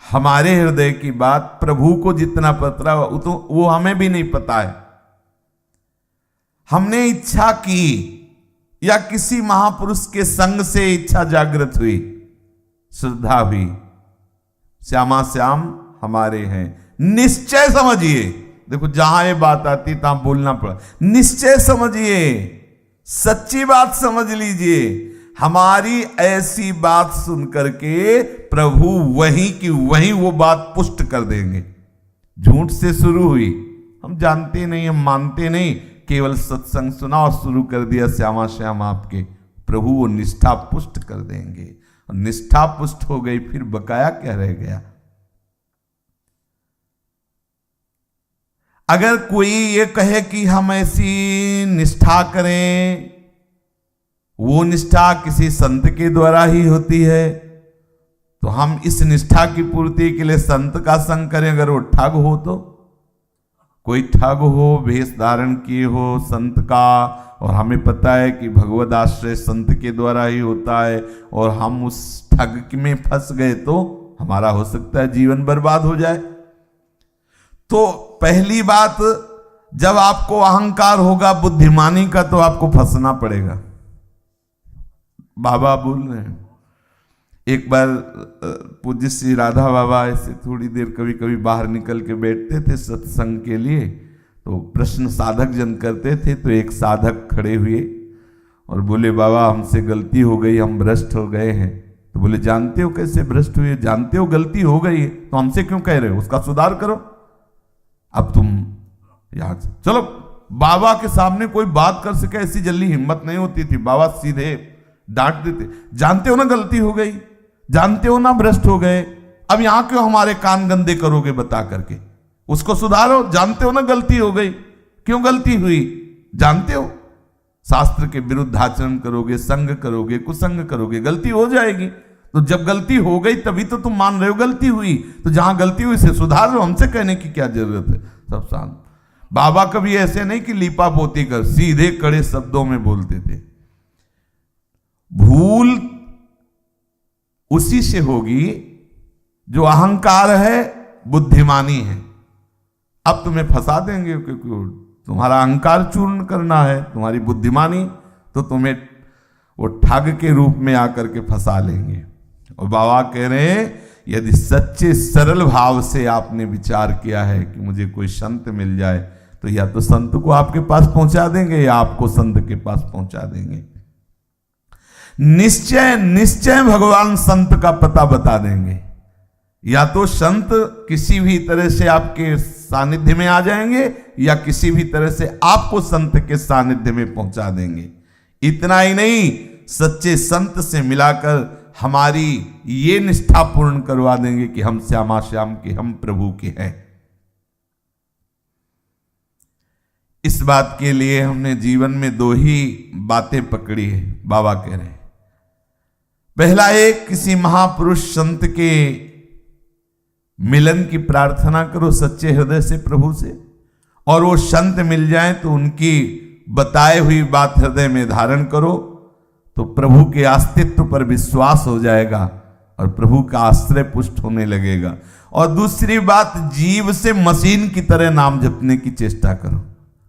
हमारे हृदय की बात प्रभु को जितना पता है वो हमें भी नहीं पता है। हमने इच्छा की या किसी महापुरुष के संग से इच्छा जागृत हुई, श्रद्धा हुई, श्यामा श्याम हमारे हैं। निश्चय समझिए, देखो जहां ये बात आती तहां बोलना पड़ा। निश्चय समझिए, सच्ची बात समझ लीजिए। हमारी ऐसी बात सुनकर के प्रभु वहीं की वहीं वो बात पुष्ट कर देंगे। झूठ से शुरू हुई, हम जानते नहीं, हम मानते नहीं, केवल सत्संग सुना और शुरू कर दिया श्यामा श्याम आपके। प्रभु वो निष्ठा पुष्ट कर देंगे। और निष्ठा पुष्ट हो गई, फिर बकाया क्या रह गया? अगर कोई ये कहे कि हम ऐसी निष्ठा करें, वो निष्ठा किसी संत के द्वारा ही होती है, तो हम इस निष्ठा की पूर्ति के लिए संत का संग करें। अगर वो ठग हो, तो कोई ठग हो, वेश धारण किए हो संत का, और हमें पता है कि भगवद आश्रय संत के द्वारा ही होता है, और हम उस ठग में फंस गए तो हमारा हो सकता है जीवन बर्बाद हो जाए। तो पहली बात, जब आपको अहंकार होगा बुद्धिमानी का, तो आपको फंसना पड़ेगा। बाबा बोल रहे हैं, एक बार पूज्य श्री राधा बाबा ऐसे थोड़ी देर कभी कभी बाहर निकल के बैठते थे सत्संग के लिए, तो प्रश्न साधक जन करते थे। तो एक साधक खड़े हुए और बोले बाबा हमसे गलती हो गई, हम भ्रष्ट हो गए हैं। तो बोले जानते हो कैसे भ्रष्ट हुए, जानते हो गलती हो गई है तो हमसे क्यों कह रहे हो, उसका सुधार करो। अब तुम याद चलो, बाबा के सामने कोई बात कर सके ऐसी जल्दी हिम्मत नहीं होती थी। बाबा सीधे डांट देते, जानते हो ना गलती हो गई, जानते हो ना भ्रष्ट हो गए, अब यहां क्यों हमारे कान गंदे करोगे बता करके, उसको सुधारो। जानते हो ना गलती हो गई, क्यों गलती हुई जानते हो, शास्त्र के विरुद्ध आचरण करोगे, संग करोगे, कुसंग करोगे, गलती हो जाएगी। तो जब गलती हो गई तभी तो तुम मान रहे हो गलती हुई, तो जहां गलती हुई से सुधार लो, हमसे कहने की क्या जरूरत है। सब शांत। बाबा कभी ऐसे नहीं कि लीपा पोती कर, सीधे कड़े शब्दों में बोलते थे। भूल उसी से होगी जो अहंकार है, बुद्धिमानी है। अब तुम्हें फंसा देंगे क्योंकि तुम्हारा अहंकार चूर्ण करना है, तुम्हारी बुद्धिमानी तो तुम्हें वो ठग के रूप में आकर के फंसा लेंगे। और बाबा कह रहे हैं यदि सच्चे सरल भाव से आपने विचार किया है कि मुझे कोई संत मिल जाए, तो या तो संत को आपके पास पहुंचा देंगे या आपको संत के पास पहुंचा देंगे। निश्चय निश्चय भगवान संत का पता बता देंगे। या तो संत किसी भी तरह से आपके सानिध्य में आ जाएंगे या किसी भी तरह से आपको संत के सानिध्य में पहुंचा देंगे। इतना ही नहीं, सच्चे संत से मिलाकर हमारी ये निष्ठा पूर्ण करवा देंगे कि हम श्यामा श्याम के, हम प्रभु के हैं। इस बात के लिए हमने जीवन में दो ही बातें पकड़ी है, बाबा कह रहे हैं। पहला एक, किसी महापुरुष संत के मिलन की प्रार्थना करो सच्चे हृदय से प्रभु से, और वो संत मिल जाए तो उनकी बताई हुई बात हृदय में धारण करो, तो प्रभु के अस्तित्व पर विश्वास हो जाएगा और प्रभु का आश्रय पुष्ट होने लगेगा। और दूसरी बात, जीव से मशीन की तरह नाम जपने की चेष्टा करो।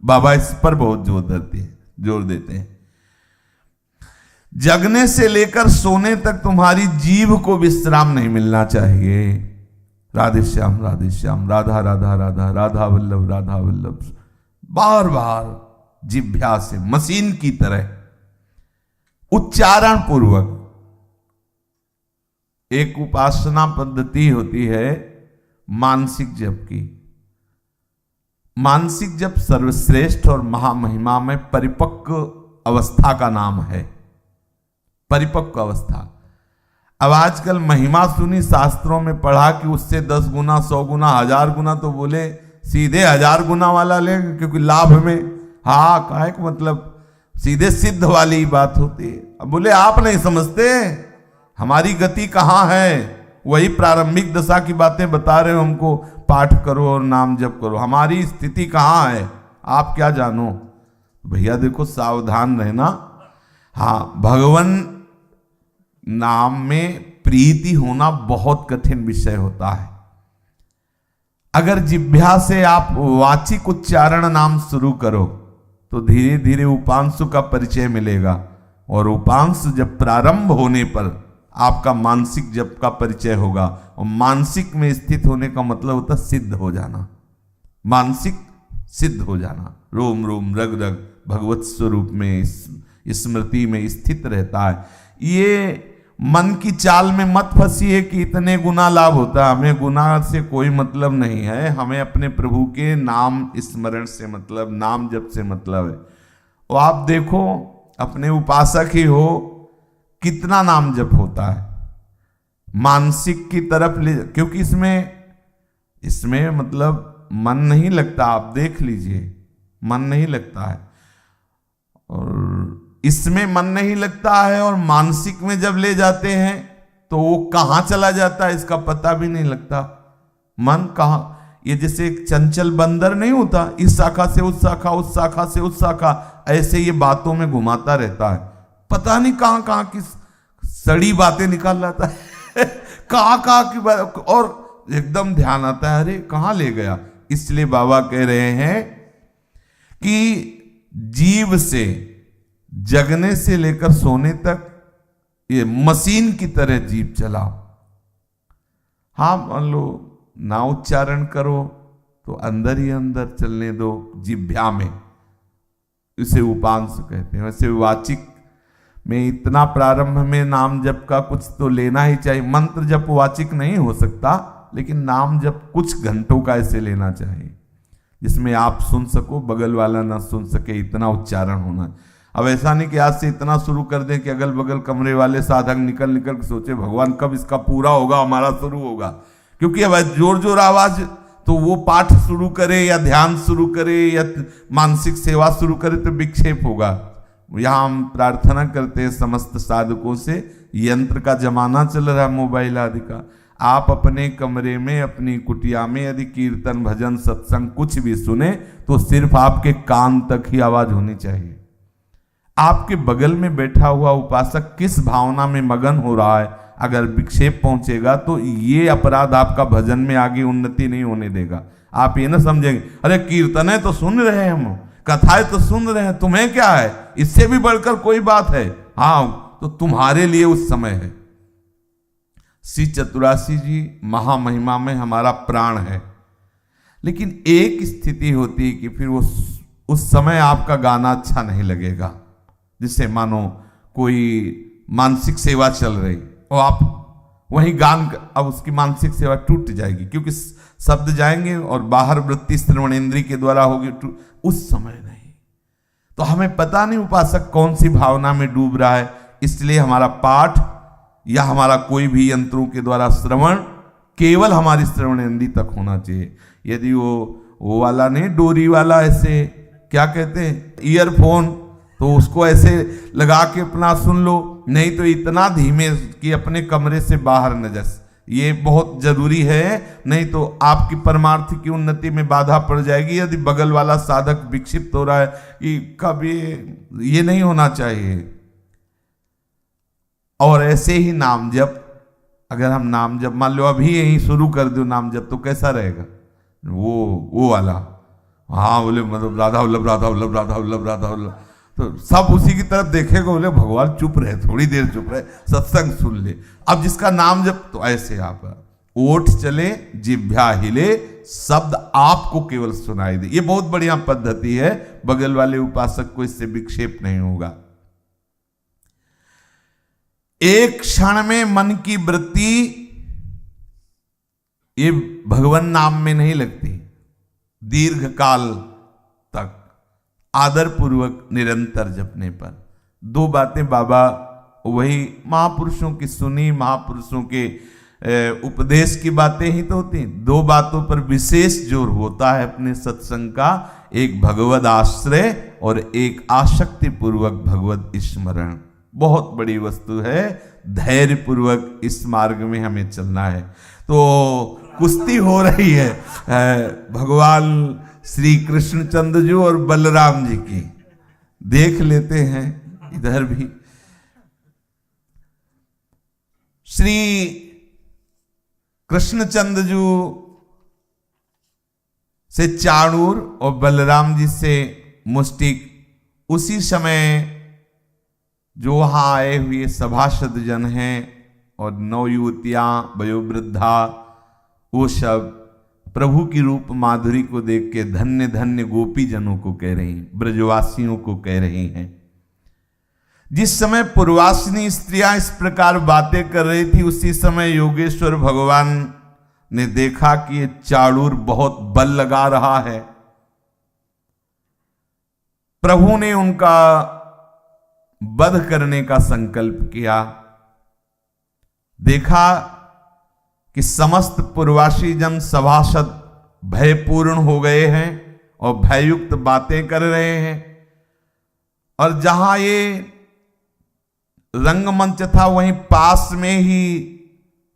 बाबा इस पर बहुत जोर देते हैं। जगने से लेकर सोने तक तुम्हारी जीव को विश्राम नहीं मिलना चाहिए। राधे श्याम राधा राधा राधा राधा वल्लभ बार बार जिह्वा से मशीन की तरह उच्चारण पूर्वक। एक उपासना पद्धति होती है मानसिक जप की। मानसिक जप सर्वश्रेष्ठ और महामहिमा में परिपक्व अवस्था का नाम है, परिपक्व अवस्था। अब आजकल महिमा सुनी, शास्त्रों में पढ़ा कि उससे 10 गुना 100 गुना 1000 गुना, तो बोले सीधे 1000 गुना वाला लेंगे क्योंकि लाभ में, हाँ काहे को मतलब सीधे सिद्ध वाली बात होती है। अब बोले आप नहीं समझते, हमारी गति कहाँ है, वही प्रारंभिक दशा की बातें बता रहे हो हमको, पाठ करो और नाम जप करो, हमारी स्थिति कहाँ है आप क्या जानो। भैया देखो सावधान रहना। हाँ, भगवान नाम में प्रीति होना बहुत कठिन विषय होता है। अगर जिह्वा से आप वाचिक उच्चारण नाम शुरू करो तो धीरे धीरे उपांशु का परिचय मिलेगा, और उपांशु जब प्रारंभ होने पर आपका मानसिक जप का परिचय होगा। और मानसिक में स्थित होने का मतलब होता है सिद्ध हो जाना, मानसिक सिद्ध हो जाना, रोम रोम रग रग भगवत स्वरूप में स्मृति में स्थित रहता है। ये मन की चाल में मत फंसिए कि इतने गुना लाभ होता है। हमें गुना से कोई मतलब नहीं है, हमें अपने प्रभु के नाम स्मरण से मतलब, नाम जप से मतलब है। और आप देखो अपने उपासक ही हो, कितना नाम जप होता है मानसिक की तरफ ले, क्योंकि इसमें मतलब मन नहीं लगता। आप देख लीजिए मन नहीं लगता है, और इसमें मन नहीं लगता है, और मानसिक में जब ले जाते हैं तो वो कहाँ चला जाता है इसका पता भी नहीं लगता। मन कहाँ, ये जैसे एक चंचल बंदर नहीं होता, इस शाखा से उस शाखा, उस शाखा से उस शाखा, ऐसे ये बातों में घुमाता रहता है, पता नहीं कहाँ कहाँ की सड़ी बातें निकाल लाता है कहाँ कहाँ की बात, और एकदम ध्यान आता है अरे कहाँ ले गया। इसलिए बाबा कह रहे हैं कि जीव से जगने से लेकर सोने तक ये मशीन की तरह जीव चलाओ। हाँ मान लो ना उच्चारण करो तो अंदर ही अंदर चलने दो जिह्वा में, इसे उपांश कहते हैं। वैसे वाचिक में इतना प्रारंभ में नाम जप का कुछ तो लेना ही चाहिए। मंत्र जप वाचिक नहीं हो सकता, लेकिन नाम जप कुछ घंटों का ऐसे लेना चाहिए जिसमें आप सुन सको, बगल वाला ना सुन सके, इतना उच्चारण होना। अब ऐसा नहीं कि आज से इतना शुरू कर दें कि अगल बगल कमरे वाले साधक निकल के सोचे भगवान कब इसका पूरा होगा, हमारा शुरू होगा। क्योंकि अब जोर जोर आवाज, तो वो पाठ शुरू करे या ध्यान शुरू करे या मानसिक सेवा शुरू करे तो विक्षेप होगा। यहाँ हम प्रार्थना करते हैं समस्त साधकों से, यंत्र का जमाना चल रहा है, मोबाइल आदि का। आप अपने कमरे में, अपनी कुटिया में यदि कीर्तन भजन सत्संग कुछ भी सुने तो सिर्फ आपके कान तक ही आवाज होनी चाहिए। आपके बगल में बैठा हुआ उपासक किस भावना में मगन हो रहा है, अगर विक्षेप पहुंचेगा तो ये अपराध आपका भजन में आगे उन्नति नहीं होने देगा। आप ये ना समझेंगे अरे कीर्तनें तो सुन रहे हैं हम, कथाएं तो सुन रहे हैं, तुम्हें क्या है, इससे भी बढ़कर कोई बात है। हाँ, तो तुम्हारे लिए उस समय है। श्री चतुरासी जी महामहिमा में हमारा प्राण है, लेकिन एक स्थिति होती है कि फिर वो उस समय आपका गाना अच्छा नहीं लगेगा। जिससे मानो कोई मानसिक सेवा चल रही और आप वहीं गान, अब उसकी मानसिक सेवा टूट जाएगी, क्योंकि शब्द जाएंगे और बाहर वृत्ति श्रवणेंद्रिय के द्वारा होगी, उस समय नहीं। तो हमें पता नहीं उपासक कौन सी भावना में डूब रहा है, इसलिए हमारा पाठ या हमारा कोई भी यंत्रों के द्वारा श्रवण केवल हमारी श्रवणेंद्रिय तक होना चाहिए। यदि वो वाला नहीं, डोरी वाला, ऐसे क्या कहते हैं, ईयरफोन, तो उसको ऐसे लगा के अपना सुन लो, नहीं तो इतना धीमे कि अपने कमरे से बाहर न जा। ये बहुत जरूरी है, नहीं तो आपकी परमार्थ की उन्नति में बाधा पड़ जाएगी। यदि बगल वाला साधक विक्षिप्त हो रहा है कि कब ये नहीं होना चाहिए। और ऐसे ही नाम जप, अगर हम नाम जप मान लो अभी यही शुरू कर दो नाम जप, तो कैसा रहेगा वो वाला, हाँ बोले मतलब राधा वल्लभ राधा वल्लभ राधा वल्लभ राधा वल्लभ, तो सब उसी की तरफ देखेगा, बोले भगवान चुप रहे, थोड़ी देर चुप रहे, सत्संग सुन ले। अब जिसका नाम जप, तो ऐसे आप ओठ चले जिह्वा हिले, शब्द आपको केवल सुनाई दे। ये बहुत बढ़िया पद्धति है, बगल वाले उपासक को इससे विक्षेप नहीं होगा। एक क्षण में मन की वृत्ति ये भगवान नाम में नहीं लगती, दीर्घ काल तक आदर पूर्वक निरंतर जपने पर। दो बातें बाबा वही महापुरुषों की सुनी, महापुरुषों के उपदेश की बातें ही तो होती हैं। दो बातों पर विशेष जोर होता है अपने सत्संग का, एक भगवद आश्रय और एक आसक्ति पूर्वक भगवद स्मरण। बहुत बड़ी वस्तु है, धैर्य पूर्वक इस मार्ग में हमें चलना है। तो कुश्ती हो रही है भगवान श्री कृष्णचंद्र जी और बलराम जी की, देख लेते हैं इधर भी। श्री कृष्णचंद्र जी से चाणूर और बलराम जी से मुष्टिक, उसी समय जो वहां आए हुए सभासद जन हैं और नौ युवतियां वयोवृद्धा, वो सब प्रभु की रूप माधुरी को देख के धन्य धन्य गोपी जनों को कह रही हैं, ब्रजवासियों को कह रही हैं। जिस समय पूर्वासिनी स्त्रियां इस प्रकार बातें कर रही थी, उसी समय योगेश्वर भगवान ने देखा कि ये चाणूर बहुत बल लगा रहा है। प्रभु ने उनका वध करने का संकल्प किया। देखा कि समस्त पूर्वासी जन सभासद भयपूर्ण हो गए हैं और भययुक्त बातें कर रहे हैं, और जहां ये रंगमंच था वहीं पास में ही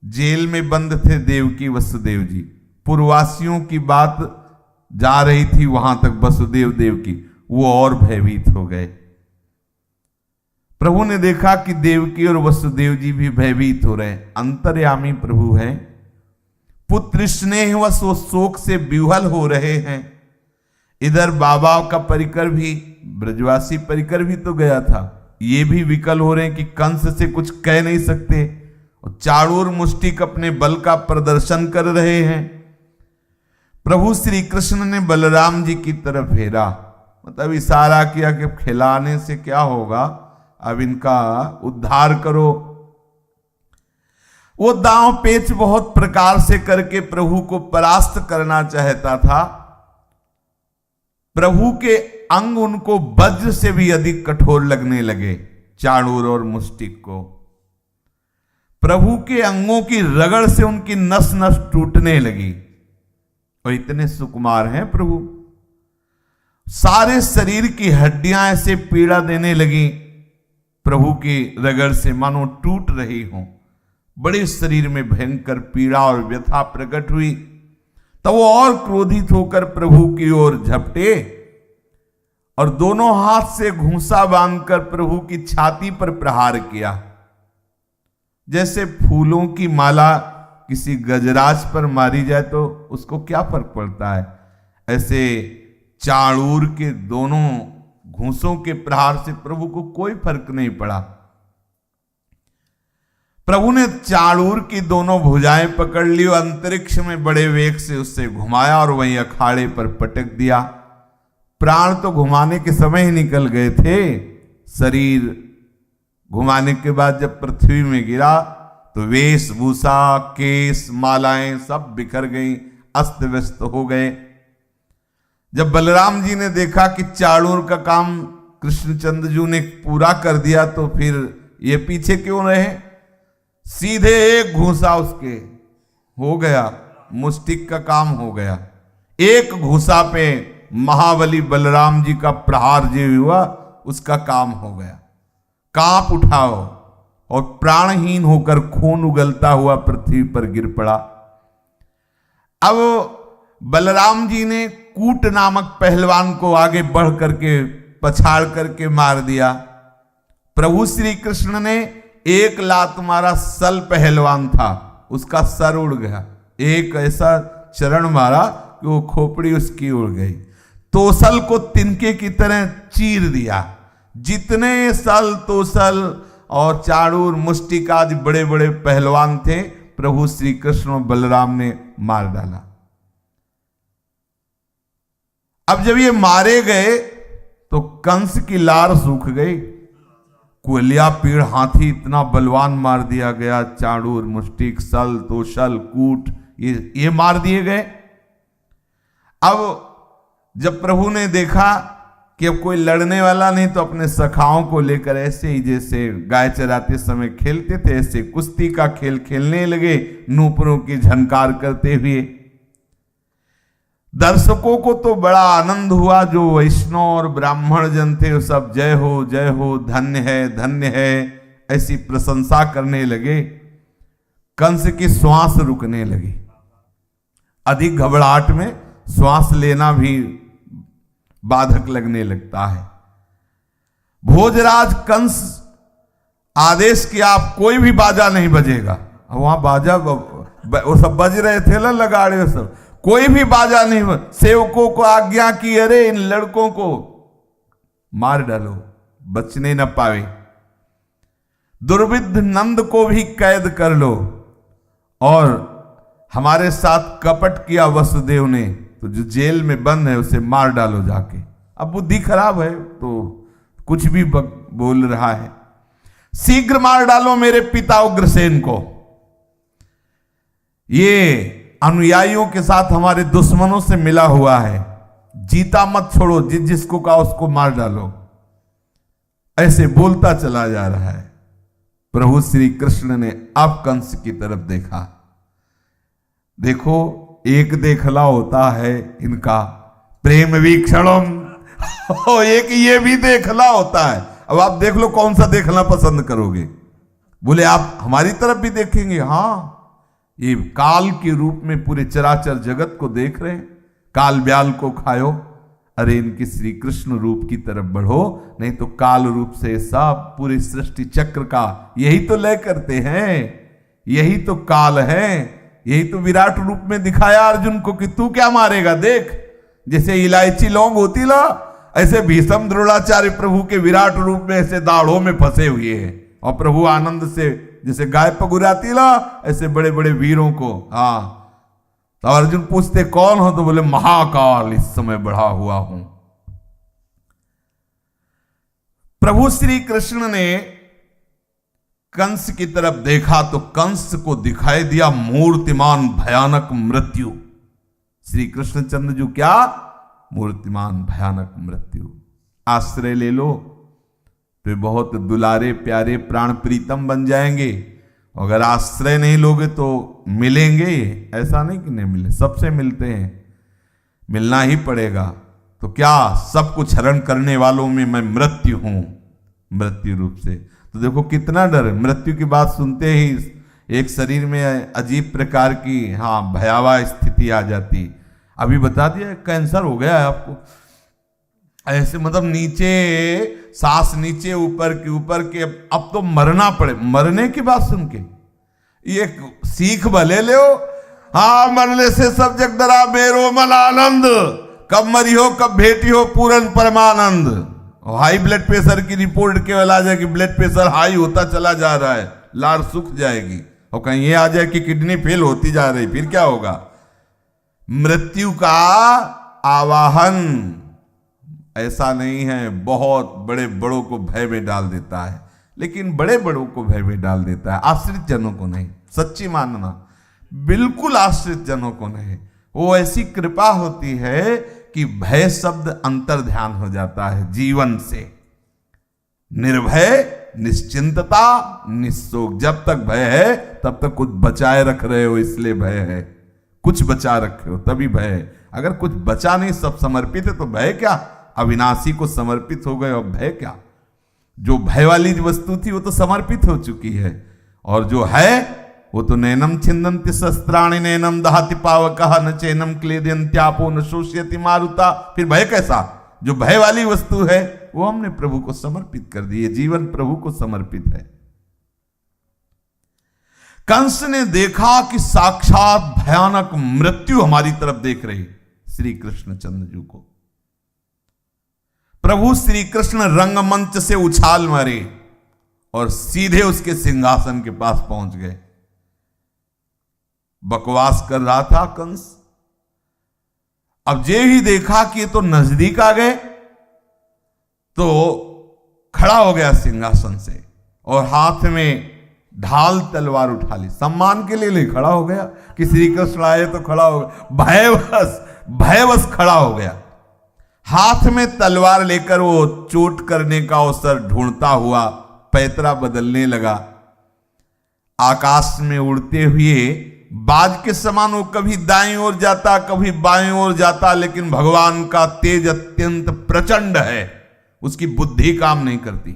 जेल में बंद थे देवकी वसुदेव जी। पूर्ववासियों की बात जा रही थी वहां तक वसुदेव देवकी, वो और भयभीत हो गए। प्रभु ने देखा कि देवकी और वसुदेव जी भी भयभीत हो रहे हैं। अंतर्यामी प्रभु है, पुत्र स्नेहवश वो शोक से विह्वल हो रहे हैं। इधर बाबा का परिकर भी, ब्रजवासी परिकर भी तो गया था, ये भी विकल हो रहे हैं कि कंस से कुछ कह नहीं सकते, और चाणूर मुष्टिक अपने बल का प्रदर्शन कर रहे हैं। प्रभु श्री कृष्ण ने बलराम जी की तरफ फेरा, मतलब इशारा किया कि खिलाने से क्या होगा, अब इनका उद्धार करो। वो दांव पेच बहुत प्रकार से करके प्रभु को परास्त करना चाहता था। प्रभु के अंग उनको वज्र से भी अधिक कठोर लगने लगे, चाणूर और मुष्टिक को। प्रभु के अंगों की रगड़ से उनकी नस नस टूटने लगी। और इतने सुकुमार हैं प्रभु, सारे शरीर की हड्डियां ऐसे पीड़ा देने लगी प्रभु की रगड़ से, मानो टूट रही हों। बड़े शरीर में भयंकर पीड़ा और व्यथा प्रकट हुई। तब वो और क्रोधित होकर प्रभु की ओर झपटे और दोनों हाथ से घूंसा बांधकर प्रभु की छाती पर प्रहार किया। जैसे फूलों की माला किसी गजराज पर मारी जाए तो उसको क्या फर्क पड़ता है, ऐसे चाणूर के दोनों घूंसों के प्रहार से प्रभु को कोई फर्क नहीं पड़ा। प्रभु ने चाणूर की दोनों भुजाएं पकड़ ली और अंतरिक्ष में बड़े वेग से उससे घुमाया और वहीं अखाड़े पर पटक दिया। प्राण तो घुमाने के समय ही निकल गए थे। शरीर घुमाने के बाद जब पृथ्वी में गिरा तो वेशभूषा, केस, मालाएं सब बिखर गई, अस्त व्यस्त हो गए। जब बलराम जी ने देखा कि चाणूर का काम कृष्णचंद्र जी ने पूरा कर दिया तो फिर ये पीछे क्यों रहे, सीधे एक घूंसा उसके हो गया, मुष्टिक का काम हो गया। एक घूंसा पे महाबली बलराम जी का प्रहार जो हुआ उसका काम हो गया। कांप उठाओ और प्राणहीन होकर खून उगलता हुआ पृथ्वी पर गिर पड़ा। अब बलराम जी ने कूट नामक पहलवान को आगे बढ़ करके पछाड़ करके मार दिया। प्रभु श्री कृष्ण ने एक लात मारा, सल पहलवान था, उसका सर उड़ गया। एक ऐसा चरण मारा कि वो खोपड़ी उसकी उड़ गई। तोसल को तिनके की तरह चीर दिया। जितने सल, तोसल और चाणूर, मुष्टिक आदि बड़े बड़े पहलवान थे, प्रभु श्री कृष्ण और बलराम ने मार डाला। अब जब ये मारे गए तो कंस की लार सूख गई। कुलिया, पीड़, हाथी, इतना बलवान मार दिया गया। चाणूर, मुष्टिक, सल, तोसल, कूट ये मार दिए गए। अब जब प्रभु ने देखा कि अब कोई लड़ने वाला नहीं तो अपने सखाओं को लेकर ऐसे ही जैसे गाय चराते समय खेलते थे ऐसे कुश्ती का खेल खेलने लगे, नूपुरों की झनकार करते हुए। दर्शकों को तो बड़ा आनंद हुआ, जो वैष्णव और ब्राह्मण जन थे वो सब जय हो, धन्य है ऐसी प्रशंसा करने लगे। कंस की श्वास रुकने लगी। अधिक घबराहट में श्वास लेना भी बाधक लगने लगता है। भोजराज कंस आदेश किया, आप कोई भी बाजा नहीं बजेगा। वहां बाजा वो सब बज रहे थे ना, लगाड़े वो सब, कोई भी बाजा नहीं। सेवकों को आज्ञा की, अरे इन लड़कों को मार डालो, बचने न पावे। दुर्विध नंद को भी कैद कर लो, और हमारे साथ कपट किया वसुदेव ने, तो जो जेल में बंद है उसे मार डालो जाके। अब बुद्धि खराब है तो कुछ भी बोल रहा है। शीघ्र मार डालो मेरे पिता उग्रसेन को। ये अनुयायियों के साथ हमारे दुश्मनों से मिला हुआ है, जीता मत छोड़ो, जिसको कहा उसको मार डालो। ऐसे बोलता चला जा रहा है। प्रभु श्री कृष्ण ने अब कंस की तरफ देखा। देखो, एक देखला होता है इनका प्रेम वीक्षणम, एक ये भी देखला होता है। अब आप देख लो कौन सा देखना पसंद करोगे। बोले आप हमारी तरफ भी देखेंगे? हाँ, ये काल के रूप में पूरे चराचर जगत को देख रहे हैं। काल ब्याल को खायो, अरे इनके श्री कृष्ण रूप की तरफ बढ़ो, नहीं तो काल रूप से सब पूरी सृष्टि चक्र का यही तो लय करते हैं, यही तो काल है, यही तो विराट रूप में दिखाया अर्जुन को कि तू क्या मारेगा। देख, जैसे इलायची लौंग होती ना, ऐसे भीष्म द्रोणाचार्य प्रभु के विराट रूप में ऐसे दाढ़ों में फंसे हुए हैं, और प्रभु आनंद से जैसे गाय पगुराती ना, ऐसे बड़े बड़े वीरों को। हाँ, तो अर्जुन पूछते कौन हो, तो बोले महाकाल इस समय बढ़ा हुआ हूं। प्रभु श्री कृष्ण ने कंस की तरफ देखा तो कंस को दिखाई दिया मूर्तिमान भयानक मृत्यु। श्री कृष्णचंद्र जी क्या? मूर्तिमान भयानक मृत्यु। आश्रय ले लो तो बहुत दुलारे प्यारे प्राण प्रीतम बन जाएंगे, अगर आश्रय नहीं लोगे तो मिलेंगे, ऐसा नहीं कि नहीं मिले, सबसे मिलते हैं, मिलना ही पड़ेगा। तो क्या सब कुछ हरण करने वालों में मैं मृत्यु हूं, मृत्यु रूप से। तो देखो कितना डर, मृत्यु की बात सुनते ही एक शरीर में अजीब प्रकार की भयावह स्थिति आ जाती। अभी बता दिया कैंसर हो गया है आपको, ऐसे मतलब नीचे सांस नीचे ऊपर के अब तो मरना पड़े। मरने की बात सुन के ये सीख भले ले हो, मरने से सब जग डरा मेरो मन आनंद, कब मरी हो कब भेटी हो पूर्ण परमानंद। हाई ब्लड प्रेशर की रिपोर्ट केवल आ जाए कि ब्लड प्रेशर हाई होता चला जा रहा है, लार सूख जाएगी, और कहीं ये आ जाए कि किडनी फेल होती जा रही, फिर क्या होगा? मृत्यु का आवाहन ऐसा नहीं है, बहुत बड़े बड़ों को भय में डाल देता है, लेकिन बड़े बड़ों को भय में डाल देता है, आश्रित जनों को नहीं। सच्ची मानना, बिल्कुल आश्रित जनों को नहीं। वो ऐसी कृपा होती है कि भय शब्द अंतर ध्यान हो जाता है जीवन से। निर्भय, निश्चिंतता, निशोक। जब तक भय है तब तक कुछ बचाए रख रहे हो, इसलिए भय है। कुछ बचा रखे हो तभी भय है। अगर कुछ बचा नहीं, सब समर्पित है, तो भय क्या? अविनाशी को समर्पित हो गए, और भय क्या? जो भय वाली वस्तु थी वो तो समर्पित हो चुकी है, और जो है वो तो नैनम छिंदन्ति शस्त्राणि नैनम दहति पावकः न चैनम क्लेदयन्त्यापो न शोष्यति मारुता। फिर भय कैसा? जो भय वाली वस्तु है वो हमने प्रभु को समर्पित कर दी है, जीवन प्रभु को समर्पित है। कंस ने देखा कि साक्षात भयानक मृत्यु हमारी तरफ देख रही श्री कृष्णचंद्र जी को। प्रभु श्री कृष्ण रंगमंच से उछाल मारे और सीधे उसके सिंहासन के पास पहुंच गए। बकवास कर रहा था कंस, अब जे ही देखा कि ये तो नजदीक आ गए तो खड़ा हो गया सिंहासन से और हाथ में ढाल तलवार उठा ली। सम्मान के लिए खड़ा हो गया कि श्री कृष्ण आए तो खड़ा हो गया, भयवश खड़ा हो गया। हाथ में तलवार लेकर वो चोट करने का अवसर ढूंढता हुआ पैतरा बदलने लगा। आकाश में उड़ते हुए बाज के समान वो कभी दाईं ओर जाता कभी बाईं ओर जाता, लेकिन भगवान का तेज अत्यंत प्रचंड है, उसकी बुद्धि काम नहीं करती,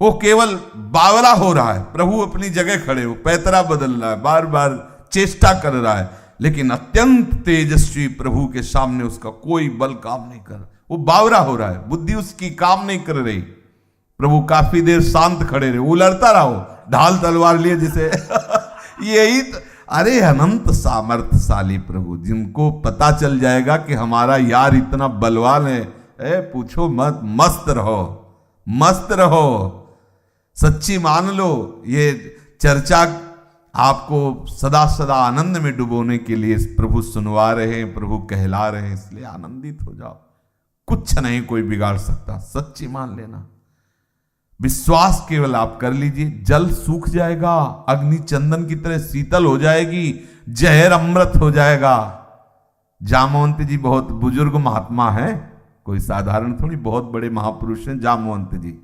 वो केवल बावरा हो रहा है। प्रभु अपनी जगह खड़े हो, पैतरा बदल रहा है, बार बार चेष्टा कर रहा है, लेकिन अत्यंत तेजस्वी प्रभु के सामने उसका कोई बल काम नहीं कर, वो बावरा हो रहा है, बुद्धि उसकी काम नहीं कर रही। प्रभु काफी देर शांत खड़े रहे, उलरता रहो ढाल तलवार लिए जिसे यही तो, अरे अनंत सामर्थ्यशाली प्रभु, जिनको पता चल जाएगा कि हमारा यार इतना बलवान है, पूछो मत, मस्त रहो, मस्त रहो, सच्ची मान लो। ये चर्चा आपको सदा सदा आनंद में डुबोने के लिए प्रभु सुनवा रहे हैं, प्रभु कहला रहे हैं, इसलिए आनंदित हो जाओ। कुछ नहीं कोई बिगाड़ सकता, सच्ची मान लेना, विश्वास केवल आप कर लीजिए। जल सूख जाएगा, अग्नि चंदन की तरह शीतल हो जाएगी, जहर अमृत हो जाएगा। जामवंत जी बहुत बुजुर्ग महात्मा है, कोई साधारण थोड़ी, बहुत बड़े महापुरुष हैं जामवंत जी।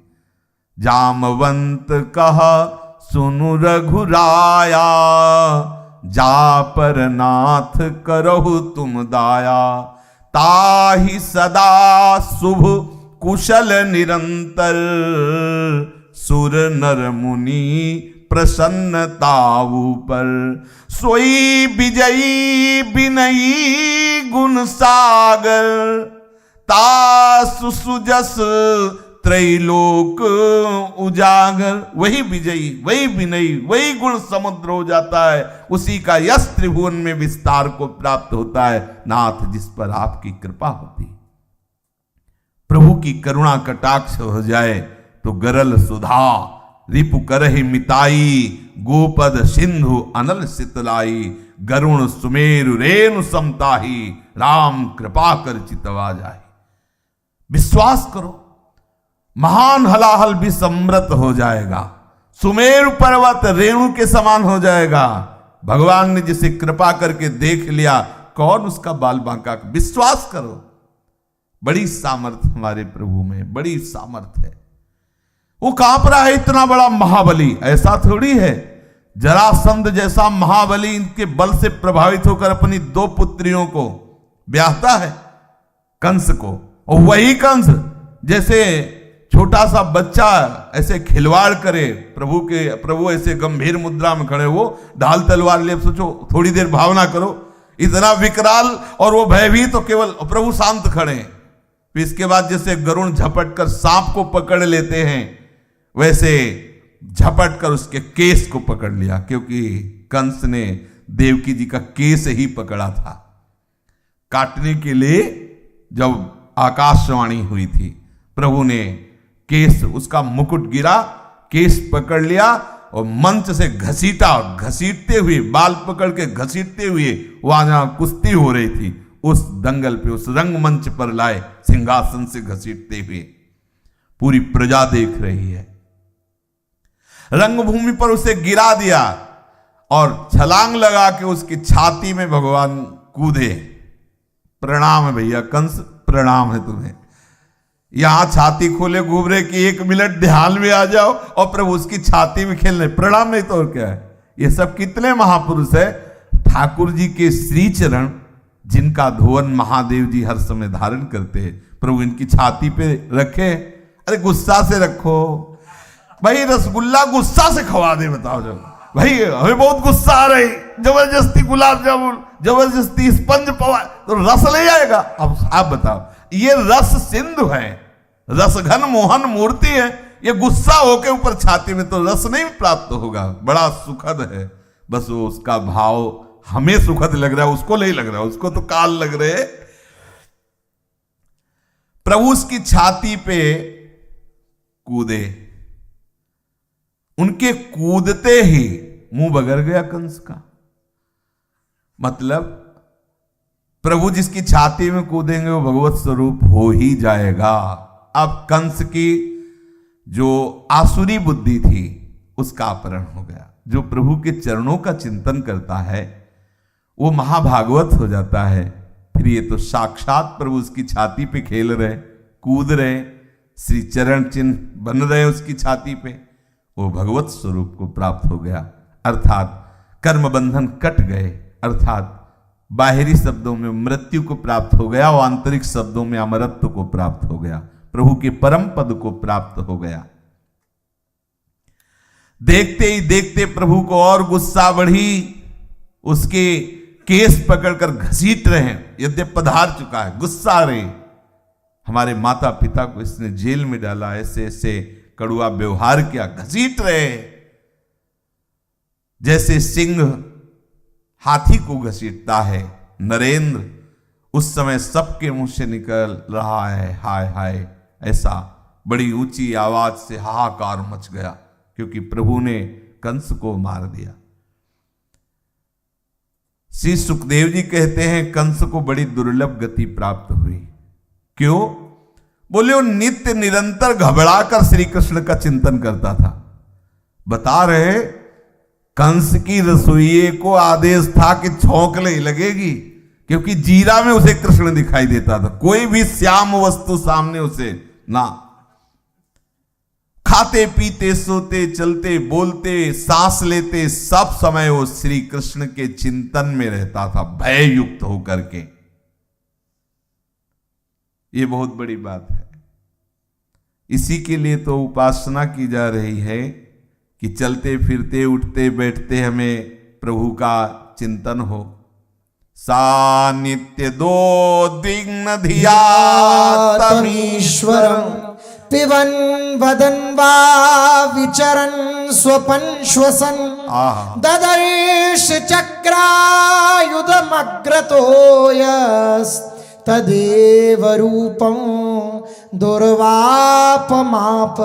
जामवंत कहा सुनु रघुराया, जा पर नाथ करहु तुम दाया, ताहि सदा शुभ कुशल निरंतर, सुर नर मुनि प्रसन्नताऊ पर, सोई विजयी विनयी गुण सागर, तासु सुजस त्रैलोक उजागर। वही विजयी, वही विनयी, वही गुण समुद्र हो जाता है, उसी का यश त्रिभुवन में विस्तार को प्राप्त होता है नाथ, जिस पर आपकी कृपा होती। प्रभु की करुणा कटाक्ष हो जाए तो गरल सुधा रिपु करहि मिताई, गोपद सिंधु अनल शीतलाई, गरुण सुमेरु रेणु समताही, राम कृपा कर चितवा जाए। विश्वास करो, महान हलाहल भी समृत हो जाएगा, सुमेरु पर्वत रेणु के समान हो जाएगा। भगवान ने जिसे कृपा करके देख लिया, कौन उसका बाल बांका। विश्वास करो, बड़ी सामर्थ्य हमारे प्रभु में, बड़ी सामर्थ्य है। वो कांप रहा है, इतना बड़ा महाबली, ऐसा थोड़ी है। जरासंध जैसा महाबली इनके बल से प्रभावित होकर अपनी 2 पुत्रियों को ब्याहता है, कंस को। और वही कंस जैसे छोटा सा बच्चा ऐसे खिलवाड़ करे, प्रभु ऐसे गंभीर मुद्रा में खड़े, वो ढाल तलवार ले, सोचो थोड़ी देर भावना करो, इतना विकराल और वो भयभीत, तो केवल प्रभु शांत खड़े। फिर इसके बाद जैसे गरुण झपट कर सांप को पकड़ लेते हैं, वैसे झपट कर उसके केस को पकड़ लिया, क्योंकि कंस ने देवकी जी का केस ही पकड़ा था। काटने के लिए जब आकाशवाणी हुई थी, प्रभु ने केस, उसका मुकुट गिरा, केस पकड़ लिया और मंच से घसीटा, घसीटते हुए, बाल पकड़ के घसीटते हुए वहां जहां कुश्ती हो रही थी उस दंगल पे, उस रंगमंच पर लाए, सिंहासन से घसीटते हुए। पूरी प्रजा देख रही है। रंगभूमि पर उसे गिरा दिया और छलांग लगा के उसकी छाती में भगवान कूदे। प्रणाम है भैया कंस, प्रणाम है तुम्हें। यहां छाती खोले घूम रहे कि 1 मिनट ध्यान में आ जाओ और प्रभु उसकी छाती में खेल रहे, प्रणाम नहीं तो और क्या है। ये सब कितने महापुरुष है। ठाकुर जी के श्री चरण, जिनका धोवन महादेव जी हर समय धारण करते हैं, प्रभु इनकी छाती पे रखे। अरे गुस्सा से रखो भाई, रसगुल्ला गुस्सा से खवा दे, बताओ जब भाई हमें बहुत गुस्सा आ रही, जबरदस्ती गुलाब जामुन, जबरदस्ती स्पंज पवा, तो रस ले जाएगा। अब आप बताओ, ये रस सिंधु है, रसघन मोहन मूर्ति है, ये गुस्सा होके ऊपर छाती में तो रस नहीं प्राप्त होगा। बड़ा सुखद है, बस वो उसका भाव हमें सुखद लग रहा है, उसको नहीं लग रहा, उसको तो काल लग रहे। प्रभु उसकी छाती पे कूदे, उनके कूदते ही मुंह बगर गया कंस का। मतलब प्रभु जिसकी छाती में कूदेंगे वो भगवत स्वरूप हो ही जाएगा। अब कंस की जो आसुरी बुद्धि थी उसका अपहरण हो गया। जो प्रभु के चरणों का चिंतन करता है वो महाभागवत हो जाता है। फिर ये तो साक्षात प्रभु उसकी छाती पे खेल रहे, कूद रहे, श्री चरण चिन्ह बन रहे उसकी छाती पे, वो भगवत स्वरूप को प्राप्त हो गया। अर्थात कर्म बंधन कट गए, अर्थात बाहरी शब्दों में मृत्यु को प्राप्त हो गया और आंतरिक शब्दों में अमरत्व को प्राप्त हो गया, प्रभु के परम पद को प्राप्त हो गया। देखते ही देखते प्रभु को और गुस्सा बढ़ी, उसके केस पकड़कर घसीट रहे हैं। यद्यपि पधार चुका है, गुस्सा आ रही, हमारे माता पिता को इसने जेल में डाला, ऐसे ऐसे कड़ुआ व्यवहार किया, घसीट रहे जैसे सिंह हाथी को घसीटता है। नरेंद्र उस समय सबके मुंह से निकल रहा है हाय हाय, ऐसा बड़ी ऊंची आवाज से हाहाकार मच गया, क्योंकि प्रभु ने कंस को मार दिया। श्री सुखदेव जी कहते हैं कंस को बड़ी दुर्लभ गति प्राप्त हुई। क्यों? बोले वो नित्य निरंतर घबराकर श्री कृष्ण का चिंतन करता था। बता रहे कंस की रसोइये को आदेश था कि छौंकले लगेगी, क्योंकि जीरा में उसे कृष्ण दिखाई देता था। कोई भी श्याम वस्तु सामने उसे ना, खाते पीते सोते चलते बोलते सांस लेते सब समय वो श्री कृष्ण के चिंतन में रहता था, भय युक्त होकर के। ये बहुत बड़ी बात है। इसी के लिए तो उपासना की जा रही है कि चलते फिरते उठते बैठते हमें प्रभु का चिंतन हो। सानित्य दो द्विग्न धिया तमीश्वरं पिबन वदन वा विचरन् स्वपन श्वसन ददर्श चक्रायुधमग्रतो यस् तदेव रूपं दुर्वापमाप।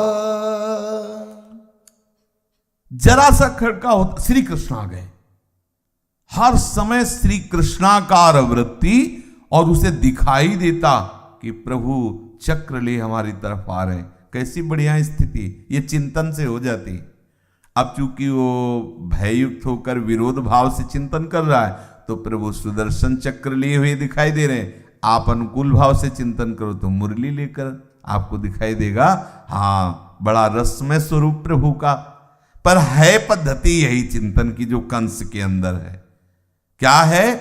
जरा सा खड़का होता श्री कृष्ण आ गए। हर समय श्री कृष्णाकार वृत्ति और उसे दिखाई देता कि प्रभु चक्र ले हमारी तरफ आ रहे, कैसी बढ़िया स्थिति, ये चिंतन से हो जाती। अब चूंकि वो भययुक्त होकर विरोध भाव से चिंतन कर रहा है, तो प्रभु सुदर्शन चक्र लिए हुए दिखाई दे रहे हैं। आप अनुकूल भाव से चिंतन करो तो मुरली लेकर आपको दिखाई देगा। हाँ, बड़ा रसमय स्वरूप प्रभु का। पर है पद्धति यही चिंतन की जो कंस के अंदर है। क्या है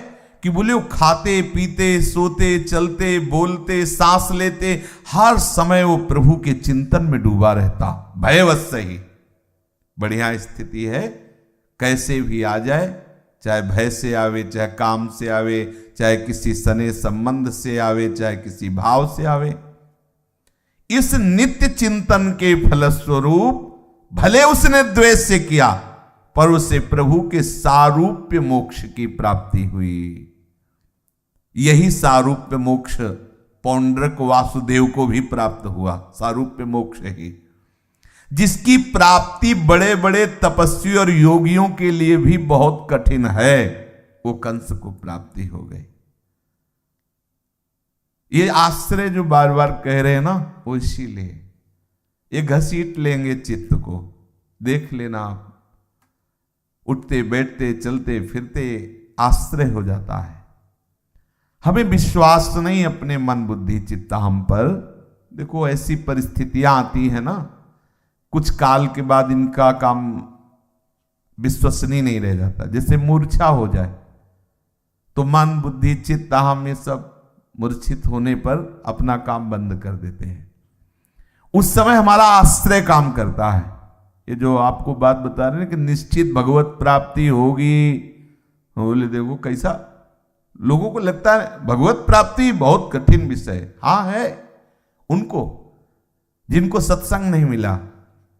कि बोले वो खाते पीते सोते चलते बोलते सांस लेते हर समय वो प्रभु के चिंतन में डूबा रहता, भयवश ही। बढ़िया स्थिति है, कैसे भी आ जाए, चाहे भय से आवे, चाहे काम से आवे, चाहे किसी सने संबंध से आवे, चाहे किसी भाव से आवे, इस नित्य चिंतन के फलस्वरूप भले उसने द्वेष से किया, पर उसे प्रभु के सारूप्य मोक्ष की प्राप्ति हुई। यही सारूप्य मोक्ष पौंड्रक वासुदेव को भी प्राप्त हुआ। सारूप्य मोक्ष ही, जिसकी प्राप्ति बड़े बड़े तपस्वी और योगियों के लिए भी बहुत कठिन है, वो कंस को प्राप्ति हो गई। ये आश्रय जो बार बार कह रहे हैं ना, वो इसीलिए ये घसीट लेंगे चित्त को। देख लेना आप, उठते बैठते चलते फिरते आश्रय हो जाता है। हमें विश्वास नहीं अपने मन बुद्धि चित्त हम पर। देखो ऐसी परिस्थितियां आती है ना, कुछ काल के बाद इनका काम विश्वसनीय नहीं रह जाता। जैसे मूर्छा हो जाए तो मन बुद्धि चित्त हम ये सब मूर्छित होने पर अपना काम बंद कर देते हैं। उस समय हमारा आश्रय काम करता है। ये जो आपको बात बता रहे हैं कि निश्चित भगवत प्राप्ति होगी, बोले देखो कैसा लोगों को लगता है भगवत प्राप्ति बहुत कठिन विषय है। हाँ है, उनको जिनको सत्संग नहीं मिला,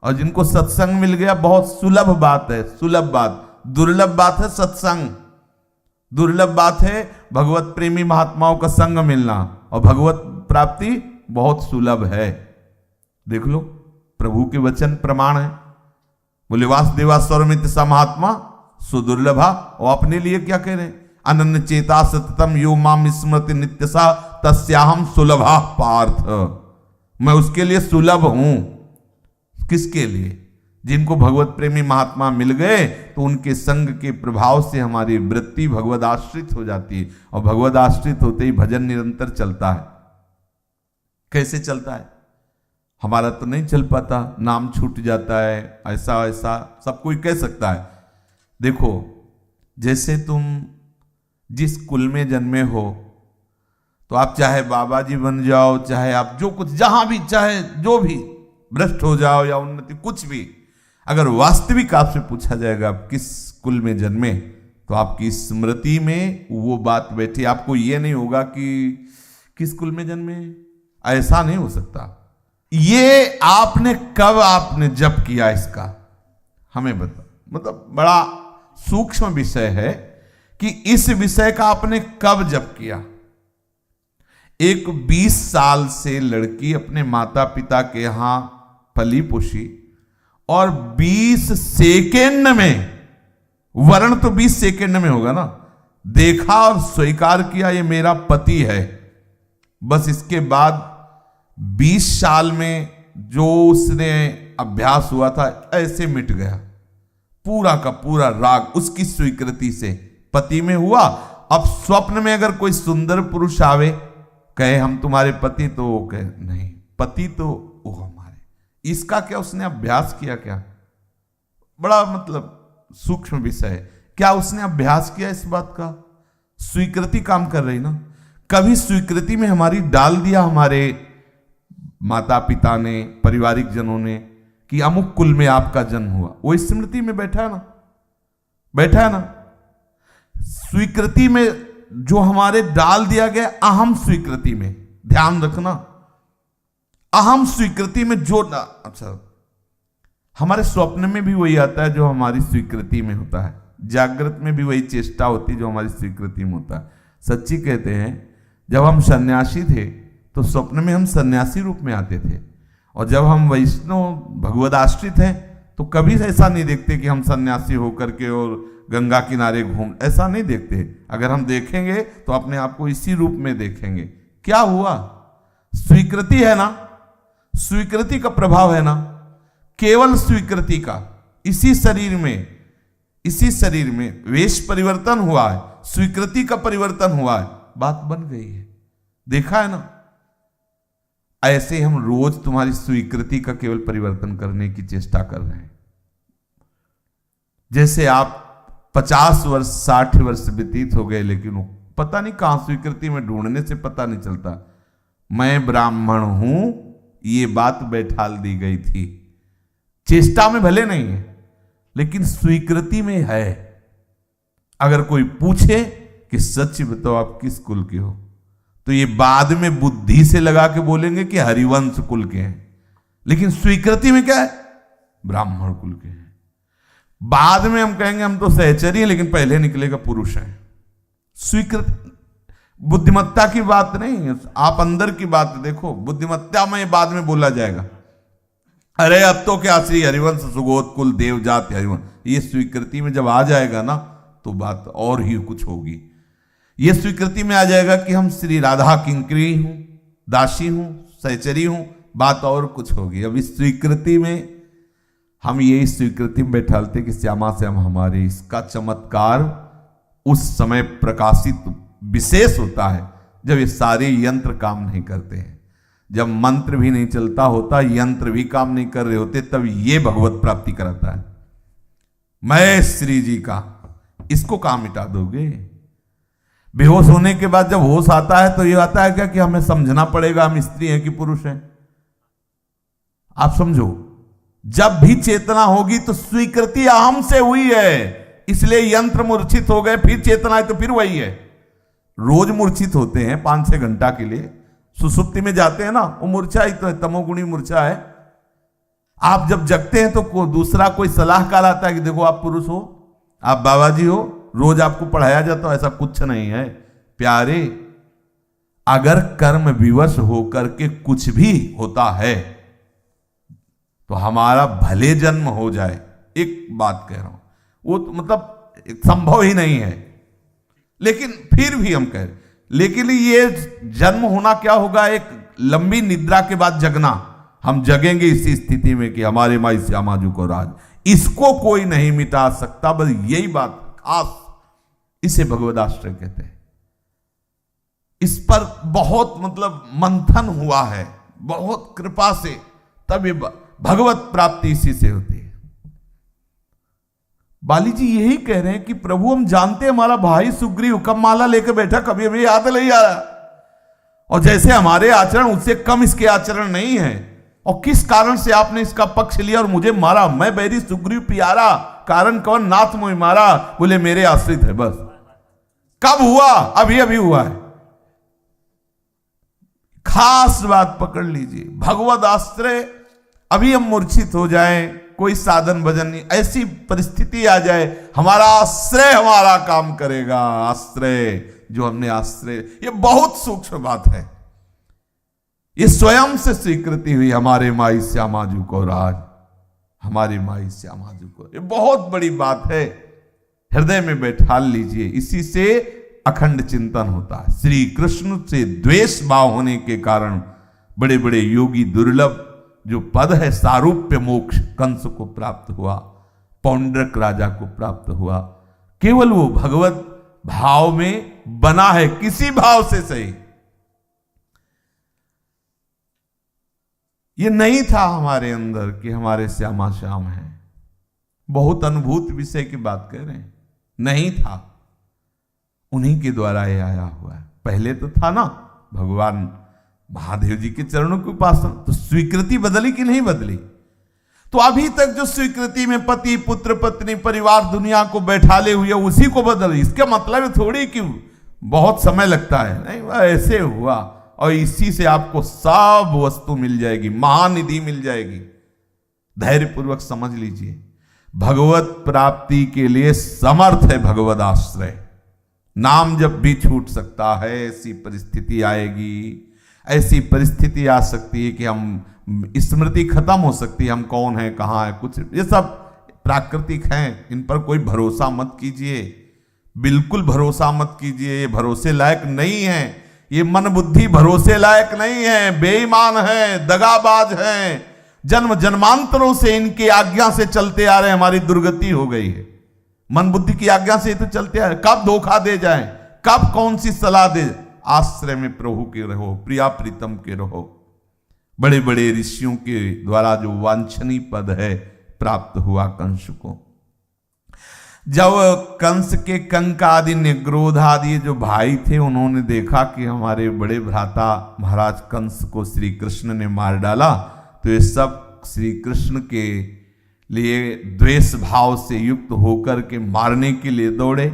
और जिनको सत्संग मिल गया बहुत सुलभ बात है। सुलभ बात, दुर्लभ बात है सत्संग। दुर्लभ बात है भगवत प्रेमी महात्माओं का संग मिलना, और भगवत प्राप्ति बहुत सुलभ है। देख लो प्रभु के वचन प्रमाण है। बोले वासुदेवा स्वरमित सा महात्मा सुदुर्लभा, और अपने लिए क्या कह रहे हैं, अनन्य चेता सततम यो माम स्मृति नित्य सा तस्याहम सुलभा पार्थ। मैं उसके लिए सुलभ हूं। किसके लिए? जिनको भगवत प्रेमी महात्मा मिल गए तो उनके संग के प्रभाव से हमारी वृत्ति भगवद आश्रित हो जाती है, और भगवद आश्रित होते ही भजन निरंतर चलता है। कैसे चलता है? हमारा तो नहीं चल पाता, नाम छूट जाता है, ऐसा ऐसा सब कोई कह सकता है। देखो जैसे तुम जिस कुल में जन्मे हो, तो आप चाहे बाबा जी बन जाओ, चाहे आप जो कुछ जहां भी, चाहे जो भी भ्रष्ट हो जाओ या उन्नति कुछ भी, अगर वास्तविक आपसे पूछा जाएगा आप किस कुल में जन्मे, तो आपकी स्मृति में वो बात बैठी। आपको ये नहीं होगा कि किस कुल में जन्मे, ऐसा नहीं हो सकता। ये आपने कब आपने जप किया, इसका हमें बता। मतलब बड़ा सूक्ष्म विषय है कि इस विषय का आपने कब जप किया। एक 20 साल से लड़की अपने माता पिता के यहां पली पोषी, और 20 सेकेंड में, वर्ण तो 20 सेकेंड में होगा ना, देखा और स्वीकार किया ये मेरा पति है। बस इसके बाद 20 साल में जो उसने अभ्यास हुआ था ऐसे मिट गया। पूरा का पूरा राग उसकी स्वीकृति से पति में हुआ। अब स्वप्न में अगर कोई सुंदर पुरुष आवे, कहे हम तुम्हारे पति, तो वो कहे नहीं, पति तो वो हमारे। इसका क्या उसने अभ्यास किया? क्या बड़ा मतलब सूक्ष्म विषय है। क्या उसने अभ्यास किया इस बात का? स्वीकृति काम कर रही ना। कभी स्वीकृति में हमारी डाल दिया हमारे माता पिता ने, पारिवारिक जनों ने, कि अमुक कुल में आपका जन्म हुआ, वो स्मृति में बैठा है ना, बैठा है ना। स्वीकृति में जो हमारे डाल दिया गया, अहम स्वीकृति में, ध्यान रखना, अहम स्वीकृति में जो अच्छा, हमारे स्वप्न में भी वही आता है जो हमारी स्वीकृति में होता है, जागृत में भी वही चेष्टा होती है जो हमारी स्वीकृति में होता है। सच्ची कहते हैं, जब हम सन्यासी थे तो स्वप्न में हम सन्यासी रूप में आते थे, और जब हम वैष्णव भगवद आश्रित हैं तो कभी ऐसा नहीं देखते कि हम सन्यासी होकर के और गंगा किनारे घूम, ऐसा नहीं देखते। अगर हम देखेंगे तो अपने आप को इसी रूप में देखेंगे। क्या हुआ? स्वीकृति है ना। स्वीकृति का प्रभाव है ना, केवल स्वीकृति का। इसी शरीर में वेश परिवर्तन हुआ है, स्वीकृति का परिवर्तन हुआ है, बात बन गई है। देखा है ना, ऐसे हम रोज तुम्हारी स्वीकृति का केवल परिवर्तन करने की चेष्टा कर रहे हैं। जैसे आप 50 वर्ष 60 वर्ष व्यतीत हो गए, लेकिन वो पता नहीं कहां स्वीकृति में ढूंढने से पता नहीं चलता। मैं ब्राह्मण हूं ये बात बैठाल दी गई थी, चेष्टा में भले नहीं है लेकिन स्वीकृति में है। अगर कोई पूछे कि सच बताओ आप किस कुल के हो, तो ये बाद में बुद्धि से लगा के बोलेंगे कि हरिवंश कुल के हैं, लेकिन स्वीकृति में क्या है, ब्राह्मण कुल के हैं। बाद में हम कहेंगे हम तो सहचरी हैं, लेकिन पहले निकलेगा पुरुष है। स्वीकृति बुद्धिमत्ता की बात नहीं है, आप अंदर की बात देखो। बुद्धिमत्ता में ये बाद में बोला जाएगा, अरे अब तो क्या श्री हरिवंश सुगोत कुल देव जाति हरिवंश, ये स्वीकृति में जब आ जाएगा ना तो बात और ही कुछ होगी। ये स्वीकृति में आ जाएगा कि हम श्री राधा किंकरी हूं, दासी हूं, सहचरी हूं, बात और कुछ होगी। अब इस स्वीकृति में हम यही स्वीकृति में बैठालते कि श्यामा श्याम हमारे, इसका चमत्कार उस समय प्रकाशित विशेष होता है जब ये सारे यंत्र काम नहीं करते हैं, जब मंत्र भी नहीं चलता होता, यंत्र भी काम नहीं कर रहे होते, तब ये भगवत प्राप्ति कराता है। मैं श्री जी का, इसको काम मिटा दोगे। बेहोश होने के बाद जब होश आता है तो ये आता है क्या कि हमें समझना पड़ेगा हम स्त्री हैं कि पुरुष हैं। आप समझो, जब भी चेतना होगी तो स्वीकृति अहम से हुई है, इसलिए यंत्र मूर्छित हो गए, फिर चेतना है तो फिर वही है। रोज मूर्छित होते हैं 5-6 घंटा के लिए, सुसुप्ति में जाते हैं ना, वो मूर्छा ही तो है, तमोगुणी मूर्छा है। आप जब जगते हैं तो दूसरा कोई सलाहकार आता है कि देखो आप पुरुष हो, आप बाबा जी हो, रोज आपको पढ़ाया जाता है, ऐसा कुछ नहीं है प्यारे। अगर कर्म विवश होकर के कुछ भी होता है तो हमारा भले जन्म हो जाए, एक बात कह रहा हूं, वो तो मतलब संभव ही नहीं है, लेकिन फिर भी हम कह रहे, लेकिन ये जन्म होना क्या होगा, एक लंबी निद्रा के बाद जगना। हम जगेंगे इसी स्थिति में कि हमारे माई श्यामा जी को राज, इसको कोई नहीं मिटा सकता। बस यही बात खास, इसे भगवदाश्रय कहते हैं। इस पर बहुत मतलब मंथन हुआ है, बहुत कृपा से, तब ये भगवत प्राप्ति इसी से होती है। बाली जी यही कह रहे हैं कि प्रभु हम जानते हैं हमारा भाई सुग्रीव कब माला लेकर बैठा, कभी हमें याद नहीं आ रहा, और जैसे हमारे आचरण उससे कम इसके आचरण नहीं है, और किस कारण से आपने इसका पक्ष लिया और मुझे मारा। मैं बैरी सुग्रीव प्यारा, कारण कौन नाथ मोहि मारा, बोले मेरे आश्रित है। बस कब हुआ, अभी अभी हुआ है। खास बात पकड़ लीजिए, भगवद आश्रय। अभी हम मूर्छित हो जाएं, कोई साधन भजन नहीं, ऐसी परिस्थिति आ जाए, हमारा आश्रय हमारा काम करेगा। आश्रय जो हमने आश्रय, ये बहुत सूक्ष्म बात है। ये स्वयं से स्वीकृति हुई हमारे माई श्यामा जी को राज, हमारी माई श्यामा जी को, ये बहुत बड़ी बात है। हृदय में बैठा लीजिए, इसी से अखंड चिंतन होता है। श्री कृष्ण से द्वेष भाव होने के कारण बड़े बड़े योगी दुर्लभ जो पद है सारूप्य मोक्ष, कंस को प्राप्त हुआ, पौंड्रक राजा को प्राप्त हुआ, केवल वो भगवत भाव में बना है, किसी भाव से सही। ये नहीं था हमारे अंदर कि हमारे श्यामा श्याम है। बहुत अनुभूत विषय की बात कह रहे हैं, नहीं था, उन्हीं के द्वारा ये आया हुआ है। पहले तो था ना भगवान महादेव जी के चरणों की उपासना, तो स्वीकृति बदली कि नहीं बदली? तो अभी तक जो स्वीकृति में पति पुत्र पत्नी परिवार दुनिया को बैठाले हुए उसी को बदल, इसका मतलब थोड़ी कि बहुत समय लगता है, नहीं, वह ऐसे हुआ और इसी से आपको सब वस्तु मिल जाएगी, महानिधि मिल जाएगी। धैर्यपूर्वक समझ लीजिए, भगवत प्राप्ति के लिए समर्थ है भगवद आश्रय। नाम जब भी छूट सकता है, ऐसी परिस्थिति आएगी, ऐसी परिस्थिति आ सकती है कि हम स्मृति खत्म हो सकती है, हम कौन है कहाँ है कुछ, ये सब प्राकृतिक हैं, इन पर कोई भरोसा मत कीजिए, बिल्कुल भरोसा मत कीजिए, ये भरोसे लायक नहीं है। ये मन बुद्धि भरोसे लायक नहीं है, बेईमान है, दगाबाज है, जन्म जन्मांतरों से इनकी आज्ञा से चलते आ रहे, हमारी दुर्गति हो गई है। मन बुद्धि की आज्ञा से तो चलते आ रहे, कब धोखा दे जाए, कब कौन सी सलाह दे। आश्रय में प्रभु के रहो, प्रिया प्रीतम के रहो। बड़े बड़े ऋषियों के द्वारा जो वांछनीय पद है प्राप्त हुआ कंस को। जब कंस के कंक आदि निग्रोध आदि जो भाई थे, उन्होंने देखा कि हमारे बड़े भ्राता महाराज कंस को श्री कृष्ण ने मार डाला, तो ये सब श्री कृष्ण के लिए द्वेष भाव से युक्त होकर के मारने के लिए दौड़े।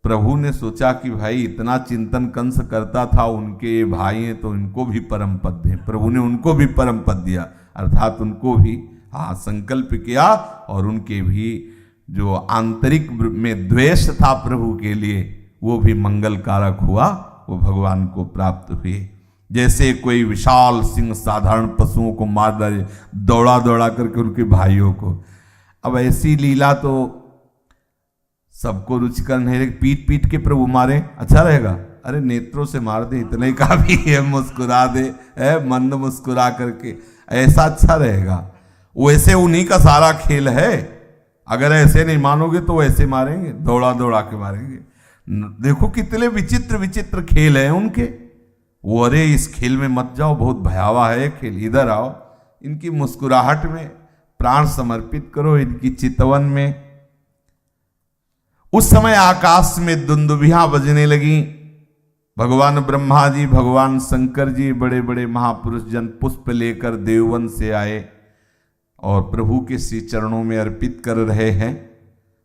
प्रभु ने सोचा कि भाई इतना चिंतन कंस करता था, उनके ये भाई हैं तो इनको भी परम पद दें। प्रभु ने उनको भी परम पद दिया, अर्थात उनको भी संकल्प किया, और उनके भी जो आंतरिक में द्वेष था प्रभु के लिए, वो भी मंगल कारक हुआ, वो भगवान को प्राप्त हुए। जैसे कोई विशाल सिंह साधारण पशुओं को मार डाले, दौड़ा दौड़ा करके उनके भाइयों को। अब ऐसी लीला तो सबको रुचिकर नहीं रहेगी। पीट पीट के प्रभु मारे अच्छा रहेगा? अरे नेत्रों से मार दे, इतने ही काफी है, मुस्कुरा दे, मंद मुस्कुरा करके, ऐसा अच्छा रहेगा। वैसे उन्हीं का सारा खेल है। अगर ऐसे नहीं मानोगे तो वैसे मारेंगे, दौड़ा दौड़ा के मारेंगे। देखो कितने विचित्र विचित्र खेल है उनके। वो अरे इस खेल में मत जाओ, बहुत भयावह है खेल, इधर आओ। इनकी मुस्कुराहट में प्राण समर्पित करो, इनकी चितवन में। उस समय आकाश में दुंदुभियां बजने लगी। भगवान ब्रह्मा जी, भगवान शंकर जी, बड़े बड़े महापुरुष जन पुष्प लेकर देववन से आए और प्रभु के श्री चरणों में अर्पित कर रहे हैं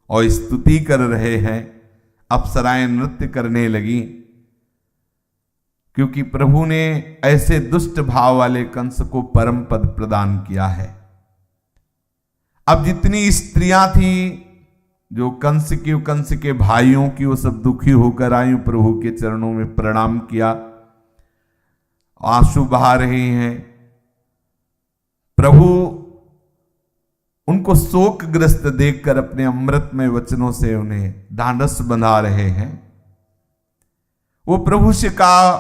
और स्तुति कर रहे हैं। अप्सराएं नृत्य करने लगी, क्योंकि प्रभु ने ऐसे दुष्ट भाव वाले कंस को परम पद प्रदान किया है। अब जितनी स्त्रियां थी जो कंस के भाइयों की, वो सब दुखी होकर आई, प्रभु के चरणों में प्रणाम किया, आंसू बहा रहे हैं। प्रभु उनको शोकग्रस्त देखकर अपने अमृतमय वचनों से उन्हें ढांढस बंधा रहे हैं। वो प्रभु से कहा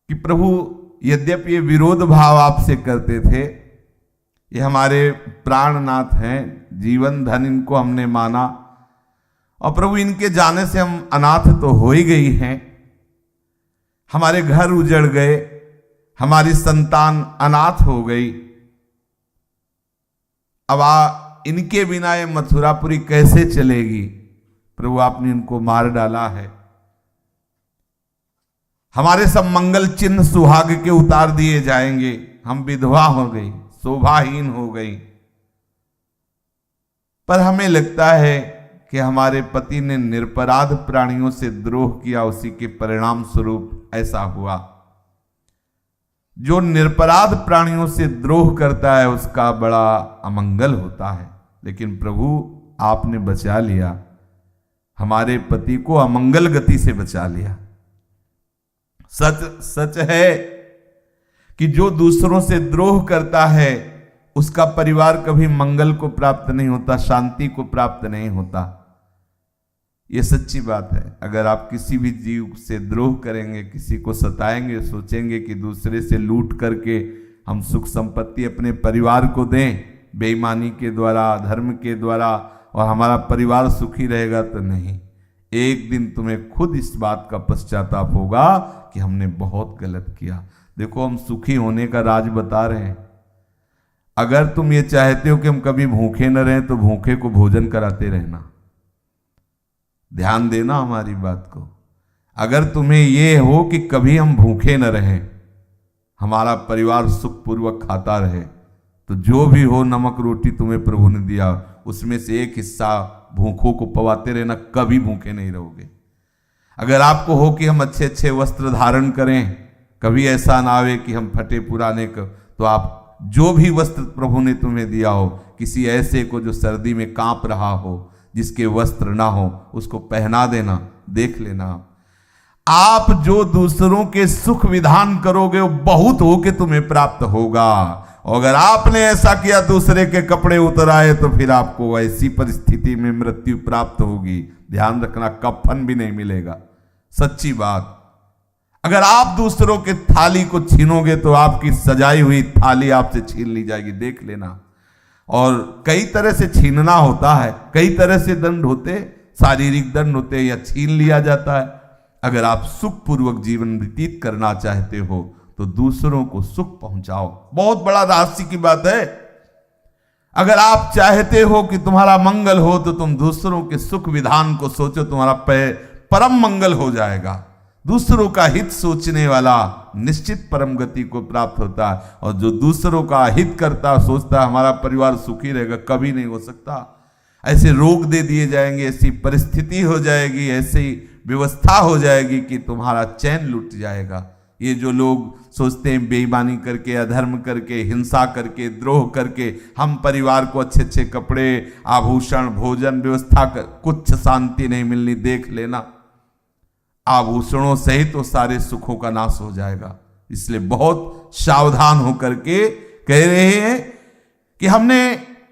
कि प्रभु, यद्यपि ये विरोध भाव आपसे करते थे, ये हमारे प्राणनाथ हैं, जीवन धन इनको हमने माना, और प्रभु इनके जाने से हम अनाथ तो हो ही गई हैं, हमारे घर उजड़ गए, हमारी संतान अनाथ हो गई। अब इनके बिना ये मथुरापुरी कैसे चलेगी? प्रभु आपने इनको मार डाला है, हमारे सब मंगल चिन्ह सुहाग के उतार दिए जाएंगे, हम विधवा हो गई, शोभाहीन हो गई। पर हमें लगता है कि हमारे पति ने निरपराध प्राणियों से द्रोह किया, उसी के परिणाम स्वरूप ऐसा हुआ। जो निरपराध प्राणियों से द्रोह करता है उसका बड़ा अमंगल होता है। लेकिन प्रभु आपने बचा लिया, हमारे पति को अमंगल गति से बचा लिया। सच है कि जो दूसरों से द्रोह करता है उसका परिवार कभी मंगल को प्राप्त नहीं होता, शांति को प्राप्त नहीं होता। ये सच्ची बात है। अगर आप किसी भी जीव से द्रोह करेंगे, किसी को सताएंगे, सोचेंगे कि दूसरे से लूट करके हम सुख संपत्ति अपने परिवार को दें बेईमानी के द्वारा, धर्म के द्वारा, और हमारा परिवार सुखी रहेगा, तो नहीं। एक दिन तुम्हें खुद इस बात का पश्चाताप होगा कि हमने बहुत गलत किया। देखो, हम सुखी होने का राज बता रहे हैं। अगर तुम ये चाहते हो कि हम कभी भूखे न रहें, तो भूखे को भोजन कराते रहना। ध्यान देना हमारी बात को। अगर तुम्हें ये हो कि कभी हम भूखे न रहें, हमारा परिवार सुखपूर्वक खाता रहे, तो जो भी हो नमक रोटी तुम्हें प्रभु ने दिया, उसमें से एक हिस्सा भूखों को पवाते रहना, कभी भूखे नहीं रहोगे। अगर आपको हो कि हम अच्छे अच्छे वस्त्र धारण करें, कभी ऐसा ना आवे कि हम फटे पुराने को, तो आप जो भी वस्त्र प्रभु ने तुम्हें दिया हो, किसी ऐसे को जो सर्दी में कांप रहा हो, जिसके वस्त्र ना हो, उसको पहना देना। देख लेना, आप जो दूसरों के सुख विधान करोगे वो बहुत हो के तुम्हें प्राप्त होगा। और अगर आपने ऐसा किया दूसरे के कपड़े उतराए, तो फिर आपको ऐसी परिस्थिति में मृत्यु प्राप्त होगी। ध्यान रखना, कफन भी नहीं मिलेगा। सच्ची बात, अगर आप दूसरों के थाली को छीनोगे तो आपकी सजाई हुई थाली आपसे छीन ली जाएगी, देख लेना। और कई तरह से छीनना होता है, कई तरह से दंड होते, शारीरिक दंड होते या छीन लिया जाता है। अगर आप सुखपूर्वक जीवन व्यतीत करना चाहते हो तो दूसरों को सुख पहुंचाओ। बहुत बड़ा रहस्य की बात है। अगर आप चाहते हो कि तुम्हारा मंगल हो तो तुम दूसरों के सुख विधान को सोचो, तुम्हारा परम मंगल हो जाएगा। दूसरों का हित सोचने वाला निश्चित परम गति को प्राप्त होता है, और जो दूसरों का हित करता सोचता है हमारा परिवार सुखी रहेगा, कभी नहीं हो सकता। ऐसे रोग दे दिए जाएंगे, ऐसी परिस्थिति हो जाएगी, ऐसी व्यवस्था हो जाएगी कि तुम्हारा चैन लुट जाएगा। ये जो लोग सोचते हैं बेईमानी करके, अधर्म करके, हिंसा करके, द्रोह करके हम परिवार को अच्छे अच्छे कपड़े, आभूषण, भोजन व्यवस्था कर, कुछ शांति नहीं मिलनी, देख लेना। आभूषणों सहित तो सारे सुखों का नाश हो जाएगा। इसलिए बहुत सावधान होकर के कह रहे हैं कि हमने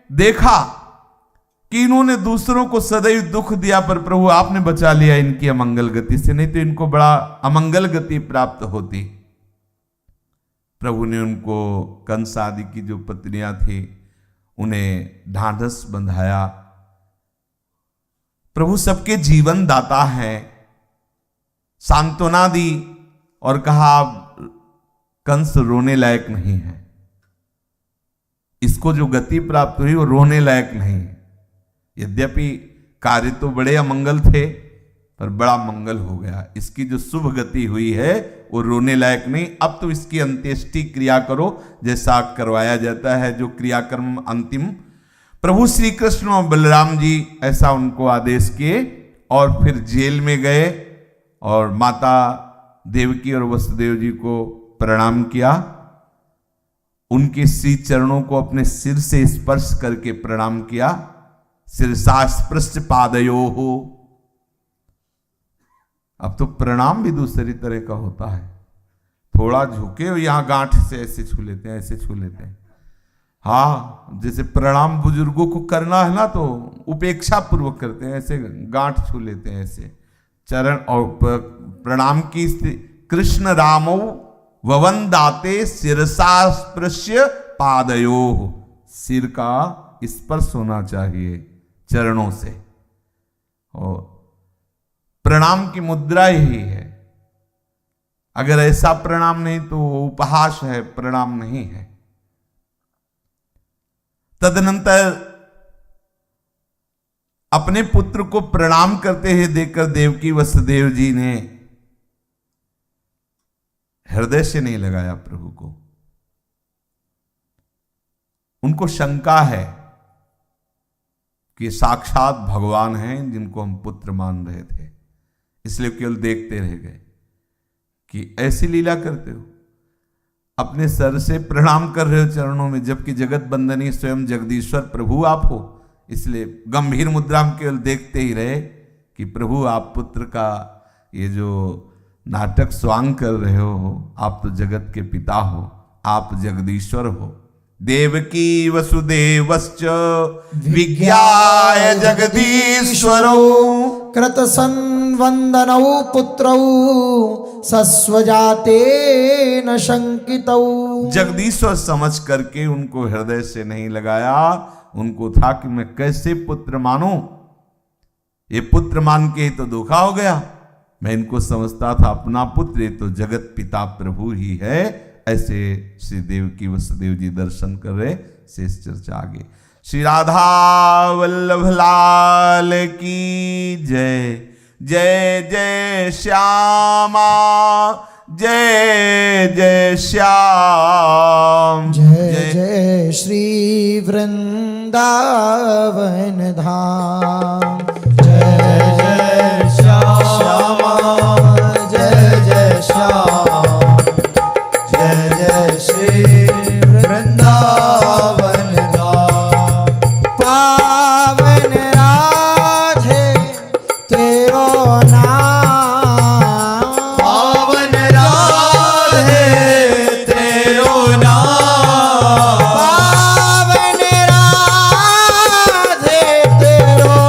देखा कि इन्होंने दूसरों को सदैव दुख दिया, पर प्रभु आपने बचा लिया इनकी अमंगल गति से, नहीं तो इनको बड़ा अमंगल गति प्राप्त होती। प्रभु ने उनको कंस आदि की जो पत्नियां थी उन्हें ढांढस बंधाया। प्रभु सबके जीवन दाता है, सांत्वना दी और कहा कंस रोने लायक नहीं है, इसको जो गति प्राप्त हुई वो रोने लायक नहीं है। यद्यपि कार्य तो बड़े अमंगल थे पर बड़ा मंगल हो गया। इसकी जो शुभ गति हुई है वो रोने लायक नहीं। अब तो इसकी अंत्येष्टि क्रिया करो जैसा करवाया जाता है, जो क्रियाकर्म अंतिम। प्रभु श्री कृष्ण और बलराम जी ऐसा उनको आदेश किए और फिर जेल में गए और माता देवकी और वसुदेव जी को प्रणाम किया। उनके श्री चरणों को अपने सिर से स्पर्श करके प्रणाम किया। शिरसा स्पृष्ट पादयो हो। अब तो प्रणाम भी दूसरी तरह का होता है, थोड़ा झुके हो, यहां गांठ से ऐसे छू लेते हैं, ऐसे छू लेते हैं। हाँ, जैसे प्रणाम बुजुर्गों को करना है ना तो उपेक्षा पूर्वक करते हैं, ऐसे गांठ छू लेते हैं, ऐसे चरण। और प्रणाम की कृष्ण रामो ववंदाते शिरसा स्पृश्य पादयो, सिर का स्पर्श होना चाहिए चरणों से। और प्रणाम की मुद्रा यही है। अगर ऐसा प्रणाम नहीं तो उपहास है, प्रणाम नहीं है। तदनंतर अपने पुत्र को प्रणाम करते हुए देखकर देवकी वसुदेव जी ने हृदय से नहीं लगाया प्रभु को। उनको शंका है कि साक्षात भगवान हैं जिनको हम पुत्र मान रहे थे, इसलिए केवल देखते रह गए कि ऐसी लीला करते हो, अपने सर से प्रणाम कर रहे हो चरणों में, जबकि जगत बंदनी स्वयं जगदीश्वर प्रभु आप हो। इसलिए गंभीर मुद्रा में केवल देखते ही रहे कि प्रभु आप पुत्र का ये जो नाटक स्वांग कर रहे हो, आप तो जगत के पिता हो, आप जगदीश्वर हो। देवकी वसुदेवश्च विज्ञाय जगदीश्वरो कृत संवंदनौ पुत्रौ सस्वजाते न शंकितौ। जगदीश्वर समझ करके उनको हृदय से नहीं लगाया। उनको था कि मैं कैसे पुत्र मानूं, ये पुत्र मान के ही तो धोखा हो गया। मैं इनको समझता था अपना पुत्र, ये तो जगत पिता प्रभु ही है। ऐसे श्री देवकी वसुदेव जी दर्शन कर रहे। शेष चर्चा आगे। श्री राधा वल्लभ लाल की जय। जय जय श्यामा, जय जय श्याम, जय जय श्री वृंदावन धाम। जय जय श्यामा, जय जय श्याम, जय जय श्री वृंदावन धाम। पावन राधे तेरो नाम, पावन राधे तेरो नाम, पावन राधे तेरो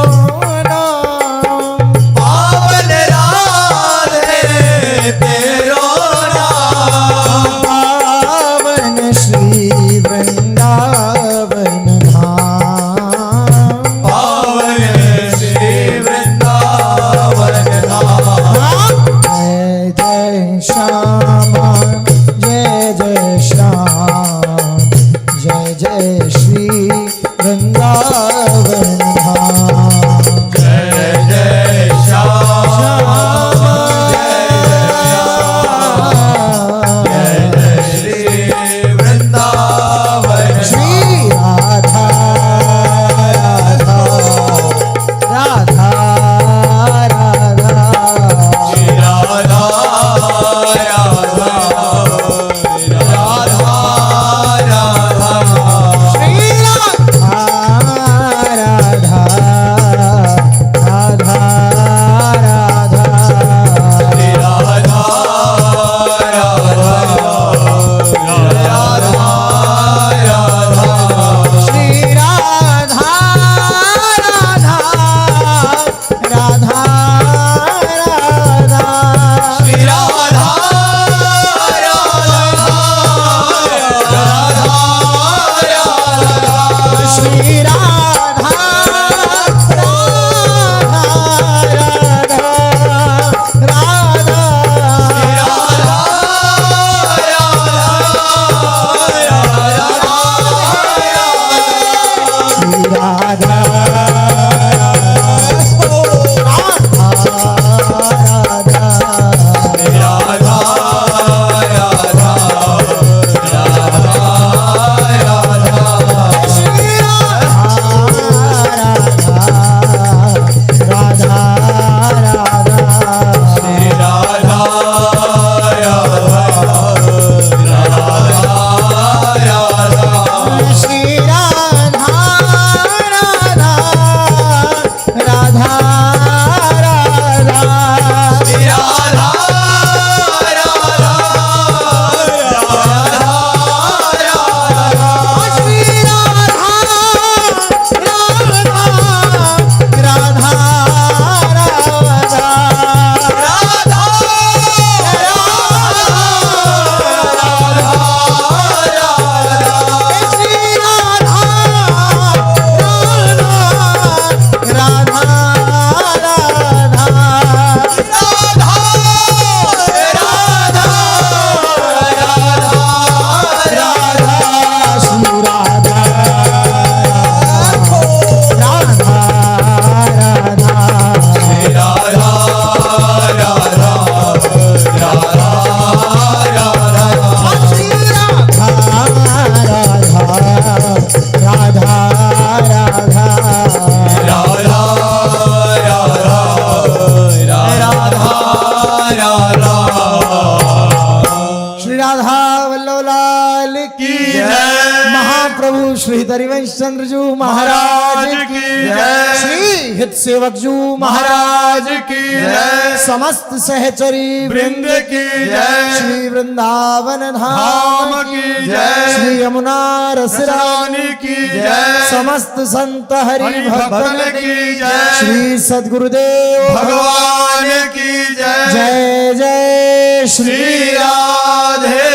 प्रभु श्री हरिवंश चंद्र जी महाराज की जय। श्री हित सेवक जी महाराज की जय। समस्त सहचरी वृंद की जय। श्री वृंदावन धाम की जय। श्री यमुना रसरानी की जय। समस्त संत हरि हरि भगवान भगवान की जय। श्री सद्गुरुदेव भगवान की जय। जय जय श्री श्री राधे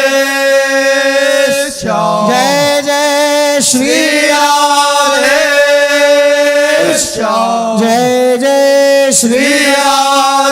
श्याम। जय जय श्री राधे श्याम। जय जय श्री श्री राधे